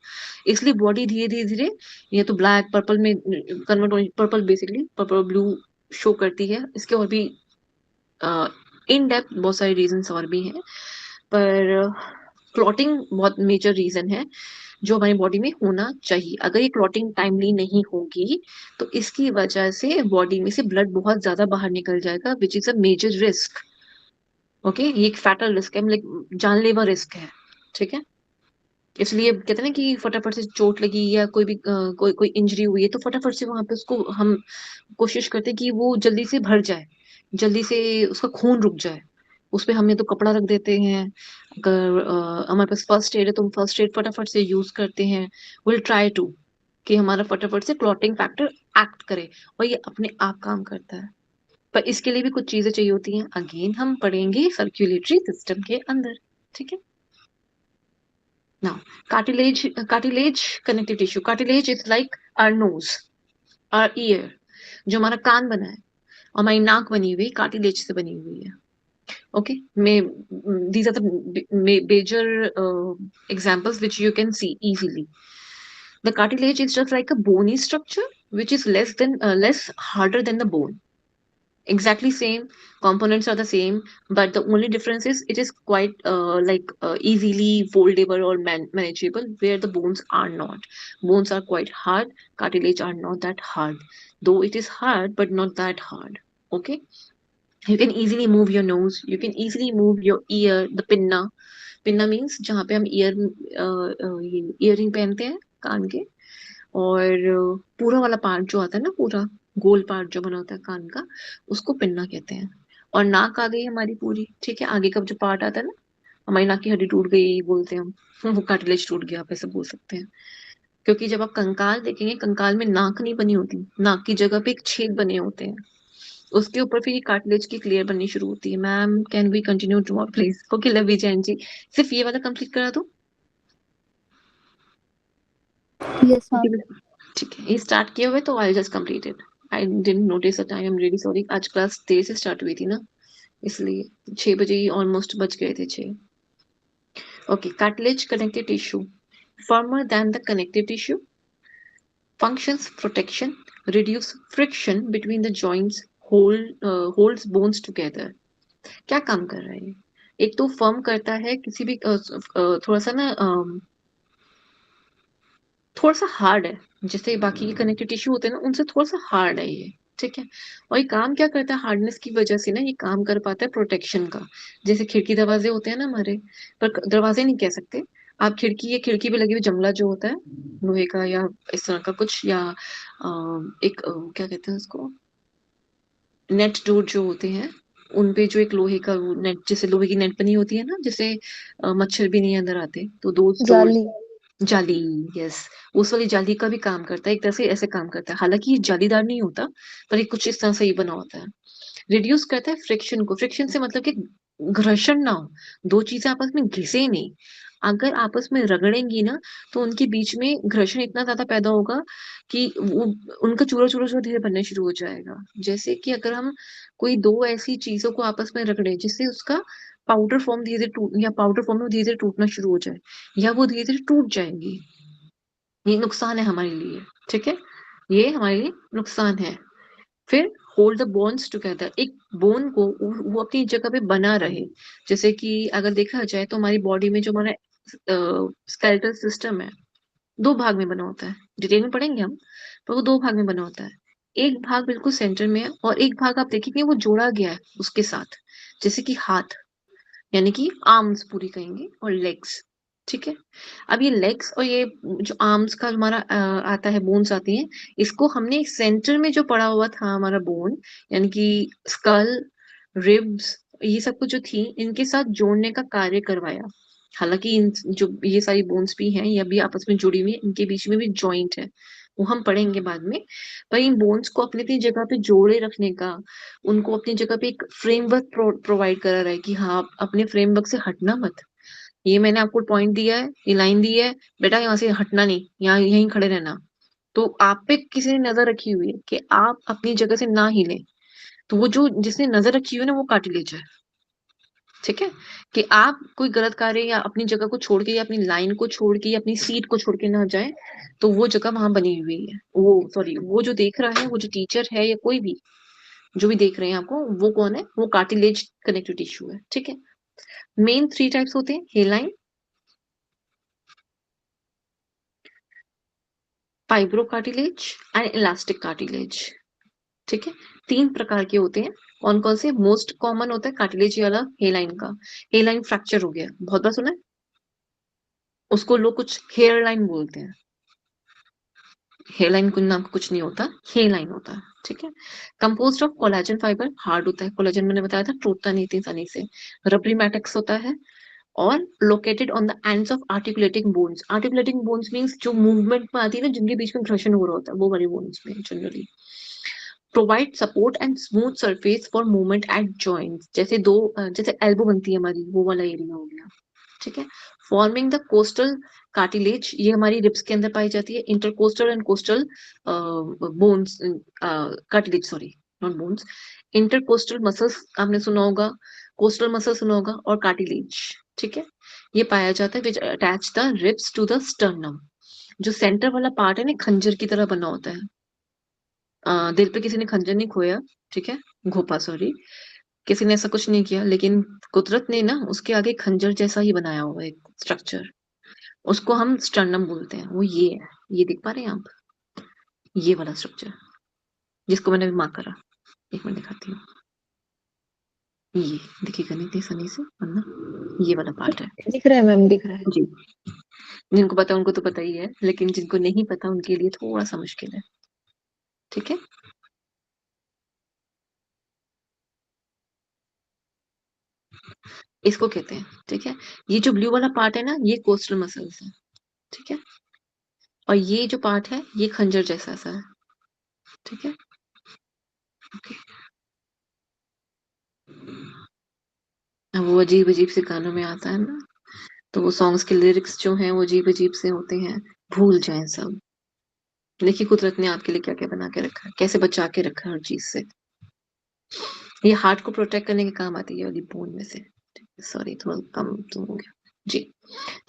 S1: इसलिए बॉडी धीरे धीरे ये तो ब्लैक पर्पल में कन्वर्ट हो, purple basically purple blue show करती है। इसके और भी इन डेप्थ बहुत सारे रीजंस और भी हैं, पर क्लॉटिंग बहुत मेजर रीजन है जो हमारी बॉडी में होना चाहिए। अगर ये क्लॉटिंग टाइमली नहीं होगी तो इसकी वजह से बॉडी में से ब्लड बहुत ज्यादा बाहर निकल जाएगा, which is a major risk. Okay, ये एक फैटल रिस्क है, मतलब जानलेवा रिस्क है, ठीक है। इसलिए कहते हैं ना कि फटाफट से चोट लगी या कोई भी कोई इंजरी हुई है तो फटाफट से वहां पे उसको हम कोशिश करते हैं कि वो जल्दी से भर जाए, जल्दी से उसका खून रुक जाए। उस पे हम या तो कपड़ा रख देते हैं, अगर हमारे पास फर्स्ट एड है तो हम फर्स्ट एड फटाफट से यूज करते हैं। विल ट्राई टू कि हमारा फटाफट से क्लॉटिंग फैक्टर एक्ट करे, और ये अपने आप काम करता है। पर इसके लिए भी कुछ चीजें चाहिए होती हैं, अगेन हम पढ़ेंगे सर्कुलेटरी सिस्टम के अंदर, ठीक है। Now, cartilage connective tissue. Cartilage is like our nose, our ear, जो हमारा कान बना है, और हमारी नाक बनी हुई कार्टिलेज से बनी हुई है। Okay, these are the major examples which you can see easily. The cartilage is just like a bony structure which is less harder than the bone. Exactly same, components are the same, but the only difference is it is quite easily foldable or manageable, where the bones are not. Bones are quite hard, cartilage are not that hard, though it is hard but not that hard. Okay, you can easily move your nose, you can easily move your ear, the pinna means जहाँ पे हम earring पहनते हैं कान के, और पूरा वाला part जो आता है ना, पूरा गोल पार्ट जो बना होता है कान का, उसको पिन्ना कहते हैं। और नाक आ गई हमारी पूरी, ठीक है, आगे का जो पार्ट आता है ना, हमारी नाक की हड्डी टूट गई बोलते हैं हम, वो कार्टिलेज टूट गया, आप ऐसे बोल सकते हैं। क्योंकि जब आप कंकाल देखेंगे, कंकाल में नाक नहीं बनी होती, नाक की जगह पे एक छेद बने होते हैं, उसके ऊपर फिर ये कार्टिलेज की क्लियर बननी शुरू होती है। Ma'am can we continue tomorrow please? Okay Lavi Jain ji, सिर्फ ये वाला कंप्लीट करा दो।
S2: Yes, ma'am.
S1: ठीक है, ये स्टार्ट किया हुआ है तो I just complete it. I didn't notice the time, I am really sorry. आज क्लास देर से स्टार्ट हुई थी ना, इसलिए 6 बजे ही ऑलमोस्ट बज गए थे 6। Okay, cartilage connective tissue, firmer than the connective tissue, functions protection, reduce friction between the joints, holds bones together। क्या काम कर रहा है ये? एक तो फर्म करता है किसी भी थोड़ा सा ना थोड़ा सा हार्ड है, जैसे बाकी के कनेक्टिव टिश्यू होते हैं ना उनसे थोड़ा सा हार्ड है ये, ठीक है। और ये काम क्या करता है, हार्डनेस की वजह से ना ये काम कर पाता है प्रोटेक्शन का। जैसे खिड़की दरवाजे होते हैं ना हमारे, पर दरवाजे नहीं कह सकते आप, खिड़की, ये खिड़की पे लगी हुई जंगला जो होता है लोहे का या इस तरह का कुछ, या एक क्या कहते हैं उसको, नेट डोर जो होते हैं, उन पे जो एक लोहे का नेट, जैसे लोहे की नेट बनी होती है ना, जिससे मच्छर भी नहीं अंदर आते, तो दो
S5: जाली।
S1: जाली, यस, उस वाली जाली का भी काम करता है, एक तरह से ऐसे काम करता है। हालांकि ये जालीदार नहीं होता, पर ये कुछ इस तरह से ही बना होता है। रिड्यूस करता है फ्रिक्शन को, फ्रिक्शन से मतलब कि घर्षण ना हो, दो चीजें आपस में घिसे नहीं। अगर आपस में रगड़ेंगी ना तो उनके बीच में घर्षण इतना ज्यादा पैदा होगा कि वो उनका चूरा चूरा चूरा धीरे बनने शुरू हो जाएगा। जैसे कि अगर हम कोई दो ऐसी चीजों को आपस में रगड़े जिससे उसका पाउडर फॉर्म धीरे धीरे टूट, या पाउडर फॉर्म में धीरे धीरे टूटना शुरू हो जाए, या वो धीरे धीरे टूट जाएंगी, ये नुकसान है हमारे लिए, ठीक है, ये हमारे लिए नुकसान है। फिर होल्ड द बोन्स टुगेदर, एक बोन को वो अपनी जगह पे बना रहे। जैसे कि अगर देखा जाए तो हमारी बॉडी में जो हमारा स्केलेटल सिस्टम है, दो भाग में बना होता है, डिटेल में पढ़ेंगे हम, पर वो दो भाग में बना होता है। एक भाग बिल्कुल सेंटर में है, और एक भाग आप देखेंगे वो जोड़ा गया है उसके साथ, जैसे कि हाथ, यानी कि आर्म्स पूरी कहेंगे, और लेग्स, ठीक है। अब ये लेग्स और ये जो आर्म्स का हमारा आता है, बोन्स आती हैं, इसको हमने सेंटर में जो पड़ा हुआ था हमारा बोन, यानी कि स्कल, रिब्स, ये सब कुछ जो थी, इनके साथ जोड़ने का कार्य करवाया। हालांकि इन जो ये सारी बोन्स भी हैं, ये भी आपस में जुड़ी हुई है, इनके बीच में भी जॉइंट है, वो हम पढ़ेंगे बाद में। पर इन बोन्स को अपनी अपनी जगह पे जोड़े रखने का, उनको अपनी जगह पे एक फ्रेमवर्क प्रोवाइड करा रहा है कि हाँ आप अपने फ्रेमवर्क से हटना मत। ये मैंने आपको पॉइंट दिया है, ये लाइन दी है, बेटा यहाँ से हटना नहीं, यहाँ यहीं खड़े रहना। तो आप पे किसी ने नजर रखी हुई है कि आप अपनी जगह से ना हिले, तो वो जो जिसने नजर रखी हुई है ना, वो कार्टिलेज है, ठीक है। कि आप कोई गलत कार्य या अपनी जगह को छोड़ के, या अपनी लाइन को छोड़ के, या अपनी सीट को छोड़ के ना जाए, तो वो जगह वहां बनी हुई है। वो सॉरी, वो जो देख रहा है, वो जो टीचर है या कोई भी, जो भी देख रहे हैं आपको वो कौन है, वो कार्टिलेज कनेक्टिव टिश्यू है, ठीक है। मेन 3 टाइप्स होते हैं, हेलाइन, फाइब्रोकार्टिलेज एंड इलास्टिक कार्टिलेज, ठीक है। 3 प्रकार के होते हैं। कौन कौन से? मोस्ट कॉमन होता है कार्टिलेज वाला हेलाइन का। हेलाइन फ्रैक्चर हो गया, बहुत बार सुना है, उसको लोग कुछ हेयर लाइन बोलते हैं। हेयरलाइन नाम का कुछ नहीं होता, हेयरलाइन होता है, ठीक है। Composed of collagen fibre, hard होता है कोलेजन, मैंने बताया था, टूटता नहीं इतनी आसानी से। रबरी मैट्रिक्स होता है और located on the ends of articulating bones. Articulating bones means जो मूवमेंट में आती है ना, जिनके बीच में घर्षण हो रहा होता है, वो वाली बोन्स में generally. Provide support and smooth surface for movement at joints, जैसे जैसे एल्बो बनती है हमारी, वो वाला एरिया हो गया, ठीक है। फॉर्मिंग द कोस्टल कार्टिलेज, ये हमारी रिब्स के अंदर पाई जाती है। Intercostal and coastal bones, cartilage sorry, not bones, intercostal muscles आपने सुना होगा, कोस्टल मसल सुना होगा, और कार्टिलेज, ठीक है। ये पाया जाता है which attach the ribs to the sternum. जो सेंटर वाला पार्ट है ना, खंजर की तरह बना होता है। दिल पे किसी ने खंजर नहीं खोया, ठीक है, घोपा सॉरी, किसी ने ऐसा कुछ नहीं किया, लेकिन कुदरत ने ना उसके आगे खंजर जैसा ही बनाया हुआ है एक स्ट्रक्चर, उसको हम स्टर्नम बोलते हैं। वो ये है, ये देख पा रहे हैं आप, ये वाला स्ट्रक्चर जिसको मैंने अभी मार्क करा, एक मिनट दिखाती हूँ, ये दिखेगा नहीं इतनी आसानी से वरना, ये वाला पार्ट है
S5: दिख रहा है मैम, दिख रहा है।
S1: जी। जिनको पता उनको तो पता ही है, लेकिन जिनको नहीं पता उनके लिए थोड़ा सा मुश्किल है, ठीक है। इसको कहते हैं, ठीक है। ये जो ब्लू वाला पार्ट है ना, ये कोस्टल मसल्स है, ठीक है। और ये जो पार्ट है, ये खंजर जैसा सा है, ठीक है। अब वो अजीब अजीब से गानों में आता है ना, तो वो सॉन्ग्स के लिरिक्स जो हैं वो अजीब अजीब से होते हैं, भूल जाएं सब। देखिए कुदरत ने आपके लिए क्या क्या बना के रखा है, कैसे बचा के रखा है हर चीज से। ये हार्ट को प्रोटेक्ट करने के काम आती है वाली बोन में से। सॉरी थोड़ा कम तो हो गया जी,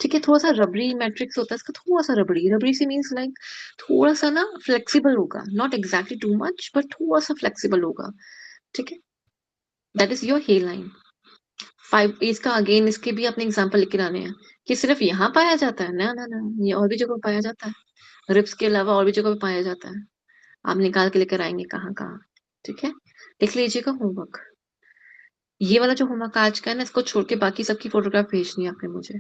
S1: ठीक है। थोड़ा सा रबरी मैट्रिक्स होता है इसका, थोड़ा सा रबड़ी, रबड़ी से मीन्स लाइक थोड़ा सा ना फ्लेक्सिबल होगा, not exactly too much but थोड़ा सा फ्लेक्सिबल होगा, ठीक है। That is your hair line. Five इसका अगेन, इसके भी अपने एग्जांपल लेके आने हैं कि सिर्फ यहाँ पाया जाता है ना, ना ना, ये और भी जगह पाया जाता है, रिब्स के अलावा और भी जगह पे पाया जाता है। आप निकाल के लेकर आएंगे कहाँ कहाँ, ठीक है। लिख लीजिएगा होमवर्क। ये वाला जो होमवर्क आज का है ना, इसको छोड़ के बाकी सबकी फोटोग्राफ भेजनी है आपने मुझे।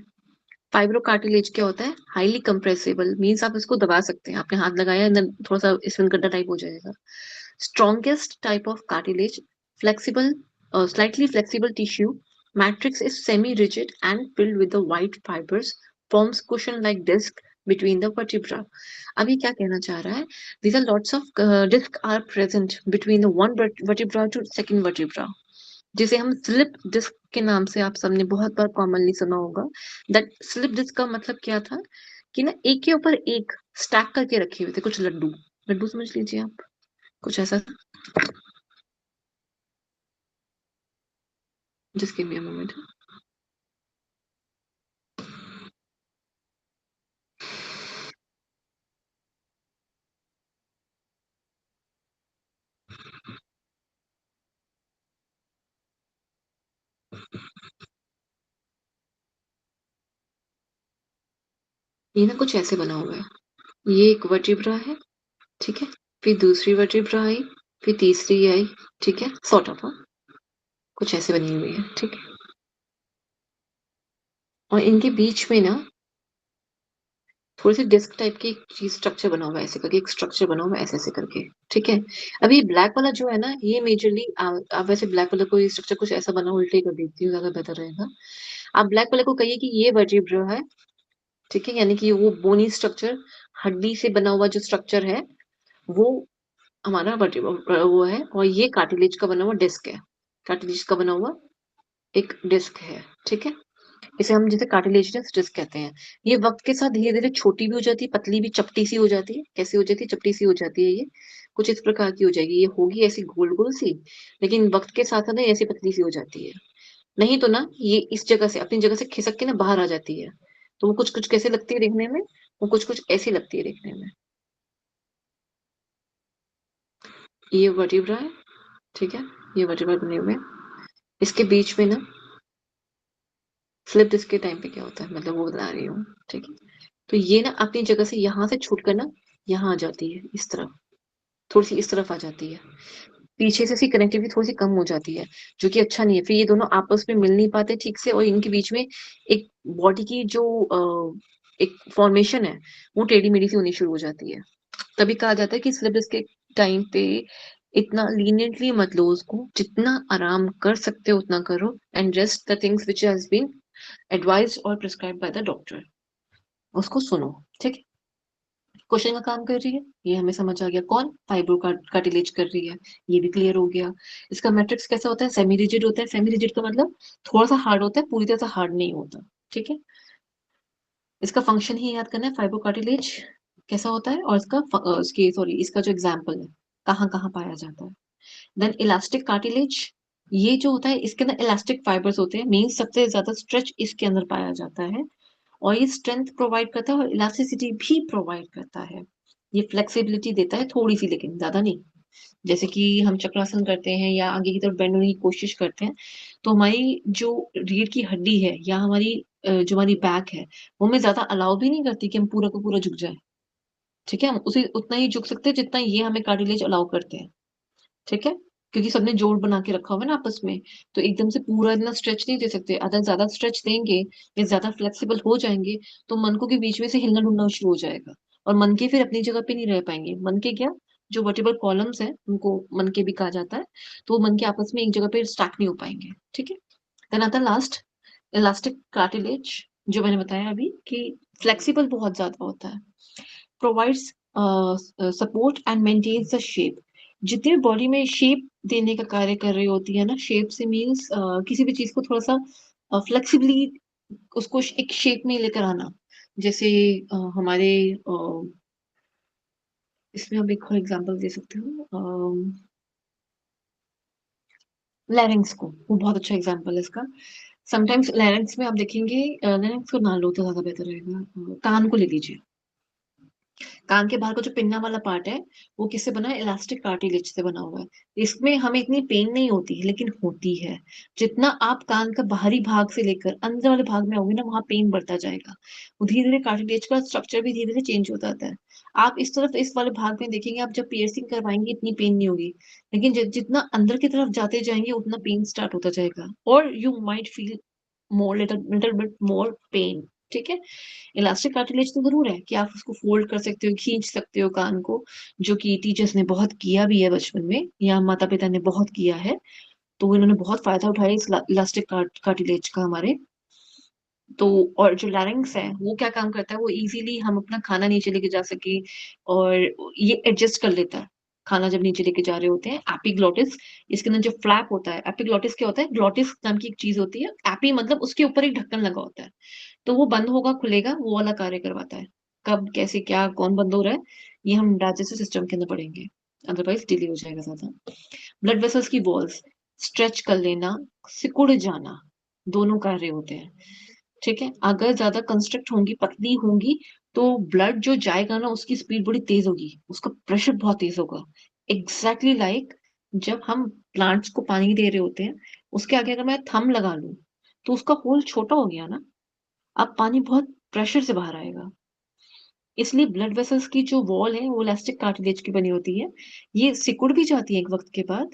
S1: फाइब्रो कार्टिलेज क्या होता है? हाईली कंप्रेसिबल, मीन्स आप इसको दबा सकते हैं, आपने हाथ लगाया देन थोड़ा सा इसमें गड्ढा टाइप हो जाएगा। Strongest type of cartilage, flexible, slightly flexible tissue. Matrix is semi-rigid and filled with the white fibers, forms cushion-like disc between the vertebra. अब ये क्या कहना चाह रहा है? These are lots of disc are present between the one vertebra to second vertebra, जिसे हम slip disc के नाम से आप सबने बहुत बार कॉमनली सुना होगा। दैट स्लिप डिस्क का मतलब क्या था कि ना एक के ऊपर एक स्टैक करके रखे हुए थे कुछ लड्डू, लड्डू समझ लीजिए आप, कुछ ऐसा। Just give me a moment. ये ना कुछ ऐसे बना हुआ है, ये एक वर्टिब्रा है, ठीक है, फिर दूसरी वर्टिब्रा आई, फिर तीसरी आई, ठीक है, सॉर्ट ऑफ कुछ ऐसे बनी हुई है, ठीक है। और इनके बीच में ना थोड़ी सी डिस्क टाइप की एक चीज स्ट्रक्चर बना हुआ है, ऐसे करके एक स्ट्रक्चर बना हुआ है ऐसे ऐसे करके, ठीक है। अभी ब्लैक वाला जो है ना, ये मेजरली आप वैसे ब्लैक वाला कोई स्ट्रक्चर कुछ ऐसा बना, उल्टे कर देती हूँ ज्यादा बेहतर रहेगा। आप ब्लैक वाले को कहिए कि ये वर्टिब्रा है, ठीक है, यानी कि वो बोनी स्ट्रक्चर, हड्डी से बना हुआ जो स्ट्रक्चर है वो हमारा वर्टिब्रा वो है, और ये कार्टिलेज का बना हुआ डिस्क है, कार्टिलेज का बना हुआ एक डिस्क है, ठीक है। इसे हम जैसे कार्टिलेजिनस डिस्क कहते हैं। ये वक्त के साथ धीरे धीरे छोटी भी हो जाती है, पतली भी, चपटी सी हो जाती है। कैसी हो जाती है? चपटी सी हो जाती है। ये कुछ इस प्रकार की हो जाएगी, ये होगी ऐसी गोल गोल सी, लेकिन वक्त के साथ ना ऐसी पतली सी हो जाती है। नहीं तो ना ये इस जगह से अपनी जगह से खिसक के ना बाहर आ जाती है, तो वो कुछ कुछ कैसे लगती है देखने में, वो कुछ कुछ ऐसी लगती है देखने में। ये वर्टिब्रा है, ठीक है, ये वर्टिब्रा बने हुए हैं। इसके बीच में ना स्लिप डिस्क के टाइम पे क्या होता है, मतलब वो बता रही हूँ। ठीक है, तो ये ना अपनी जगह से यहाँ से छूट कर ना यहाँ आ जाती है, इस तरफ, थोड़ी सी इस तरफ आ जाती है। पीछे से इसकी कनेक्टिविटी थोड़ी सी कम हो जाती है, जो कि अच्छा नहीं है। फिर ये दोनों आपस में मिल नहीं पाते ठीक से, और इनके बीच में एक बॉडी की जो एक फॉर्मेशन है वो टेढ़ी मेढ़ी सी होनी शुरू हो जाती है। तभी कहा जाता है कि स्लिप डिस्क के टाइम पे इतना लीनियंटली मत लो उसको, जितना आराम कर सकते हो उतना करो, and rest the things which has been advised और प्रिस्क्राइब्ड बाय द डॉक्टर, उसको सुनो। ठीक है, क्वेश्चन का काम कर रही है, ये हमें समझ आ गया। कौन? फाइब्रो कार्टिलेज कर रही है, ये भी क्लियर हो गया। इसका मैट्रिक्स कैसा होता है? सेमी रिजिड होता है। सेमी रिजिड का मतलब थोड़ा सा हार्ड होता है, पूरी तरह से हार्ड नहीं होता। ठीक है, इसका फंक्शन ही याद करना है, फाइब्रो कार्टिलेज कैसा होता है, और इसका जो एग्जाम्पल है कहाँ कहाँ पाया जाता है। देन इलास्टिक कार्टिलेज, ये जो होता है इसके अंदर इलास्टिक फाइबर्स होते हैं, मीन सबसे ज्यादा स्ट्रेच इसके अंदर पाया जाता है, और ये स्ट्रेंथ प्रोवाइड करता है और इलास्टिसिटी भी प्रोवाइड करता है। ये फ्लेक्सिबिलिटी देता है थोड़ी सी, लेकिन ज्यादा नहीं। जैसे कि हम चक्रासन करते हैं या आगे की तरफ बेंड होने की कोशिश करते हैं, तो हमारी जो रीढ़ की हड्डी है या हमारी जो हमारी बैक है, वो हमें ज्यादा अलाउ भी नहीं करती कि हम पूरा का पूरा झुक जाए। ठीक है, हम उसे उतना ही झुक सकते हैं जितना ये हमें कार्टिलेज अलाउ करते हैं। ठीक है, क्योंकि सबने जोड़ बना के रखा हुआ है ना आपस में, तो एकदम से पूरा इतना स्ट्रेच नहीं दे सकते। अगर ज्यादा स्ट्रेच देंगे या ज्यादा फ्लेक्सिबल हो जाएंगे तो मनकों के बीच में से हिलना डुलना शुरू हो जाएगा, और मनके फिर अपनी जगह पे नहीं रह पाएंगे। मनके क्या, जो वर्टिबल कॉलम्स हैं उनको मनके भी कहा जाता है, तो वो मनके आपस में एक जगह पे स्टैक नहीं हो पाएंगे। ठीक है, देन आता लास्ट इलास्टिक कार्टिलेज, जो मैंने बताया अभी कि फ्लेक्सिबल बहुत ज्यादा होता है, provides support and maintains the shape. जितने बॉडी में शेप देने का कार्य कर रही होती है ना, शेप से मीन्स किसी भी चीज को थोड़ा सा फ्लेक्सिबली उसको एक शेप में लेकर आना। जैसे हमारे इसमें हम एक और एग्जांपल दे सकते हो, लैरिंग्स को, वो बहुत अच्छा एग्जांपल है इसका। समटाइम्स लैरिंग्स में आप देखेंगे, लैरिंग्स को ना लो तो ज्यादा बेहतर रहेगा, कान को ले लीजिए। कान के बाहर का जो पिन्ना वाला पार्ट है, वो किससे बना है? इलास्टिक कार्टिलेज से बना हुआ है। इसमें हमें इतनी पेन नहीं होती है, लेकिन होती है। जितना आप कान का बाहरी भाग से लेकर अंदर वाले भाग में आओगे ना, वहां पेन बढ़ता जाएगा। धीरे धीरे कार्टिलेज का स्ट्रक्चर भी धीरे धीरे चेंज होता जाता है। आप इस तरफ इस वाले भाग में देखेंगे, आप जब पियर्सिंग करवाएंगे इतनी पेन नहीं होगी, लेकिन जितना अंदर की तरफ जाते जाएंगे उतना पेन स्टार्ट होता जाएगा, और you might feel more little bit more pen. ठीक है, इलास्टिक कार्टिलेज तो जरूर है कि आप उसको फोल्ड कर सकते हो, खींच सकते हो कान को, जो कि टीचर्स ने बहुत किया भी है बचपन में, या माता पिता ने बहुत किया है, तो इन्होंने बहुत फायदा उठाया इस इलास्टिक कार्टिलेज का हमारे। तो और जो लैरिंग्स है वो क्या काम करता है, वो इजीली हम अपना खाना नीचे लेके जा सके, और ये एडजस्ट कर लेता है खाना जब नीचे लेके जा रहे होते हैं। एपिग्लोटिस, इसके अंदर जो फ्लैप होता है, एपिग्लोटिस क्या होता है? ग्लोटिस नाम की एक चीज होती है, एपी मतलब उसके ऊपर एक ढक्कन लगा होता है, तो वो बंद होगा खुलेगा, वो वाला कार्य करवाता है। कब, कैसे, क्या, कौन बंद हो रहा है, ये हम डाइजेस्टिव सिस्टम के अंदर पढ़ेंगे, अदरवाइज डिले हो जाएगा ज्यादा। ब्लड वेसल्स की वॉल्स स्ट्रेच कर लेना, सिकुड़ जाना, दोनों कार्य होते हैं। ठीक है, अगर ज्यादा कंस्ट्रक्ट होंगी, पतली होंगी, तो ब्लड जो जाएगा ना उसकी स्पीड बड़ी तेज होगी, उसका प्रेशर बहुत तेज होगा। एग्जैक्टली लाइक जब हम प्लांट्स को पानी दे रहे होते हैं, उसके आगे अगर मैं थंब लगा लूं तो उसका होल छोटा हो गया ना, अब पानी बहुत प्रेशर से बाहर आएगा। इसलिए ब्लड वेसल्स की जो वॉल है वो इलास्टिक कार्टिलेज की बनी होती है। ये सिकुड़ भी जाती है एक वक्त के बाद,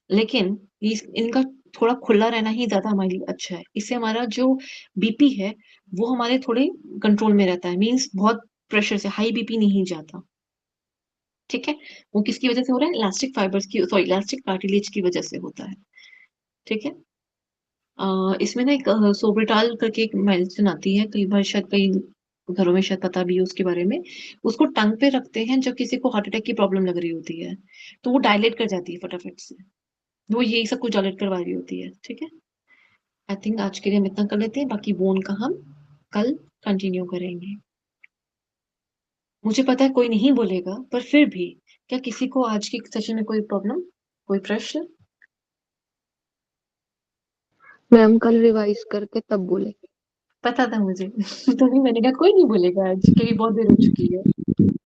S1: लेकिन इनका थोड़ा खुला रहना ही ज्यादा हमारे लिए अच्छा है। इससे हमारा जो बीपी है वो हमारे थोड़े कंट्रोल में रहता है, मीन्स बहुत प्रेशर से हाई बीपी नहीं जाता। ठीक है, वो किसकी वजह से हो रहा है? इलास्टिक फाइबर्स की, सॉरी इलास्टिक कार्टिलेज की वजह से होता है। ठीक है, इसमें ना एक सोब्रेटाल करके एक मेडिसिन आती है, कई बार शायद कई घरों में शायद पता भी है उसके बारे में। उसको टंग पे रखते हैं जब किसी को हार्ट अटैक की प्रॉब्लम लग रही होती है, तो वो डायलेट कर जाती है फटाफट से, वो यही सब कुछ डायलेट करवा रही होती है। ठीक है, आई थिंक आज के लिए हम इतना कर लेते हैं, बाकी बोन का हम कल कंटिन्यू करेंगे। मुझे पता है कोई नहीं बोलेगा, पर फिर भी क्या किसी को आज की सेशन में कोई प्रॉब्लम, कोई प्रश्न?
S5: मैम कल रिवाइज करके तब बोले।
S1: पता था मुझे तभी मैंने कहा कोई नहीं बोलेगा आज, क्योंकि बहुत देर हो चुकी है।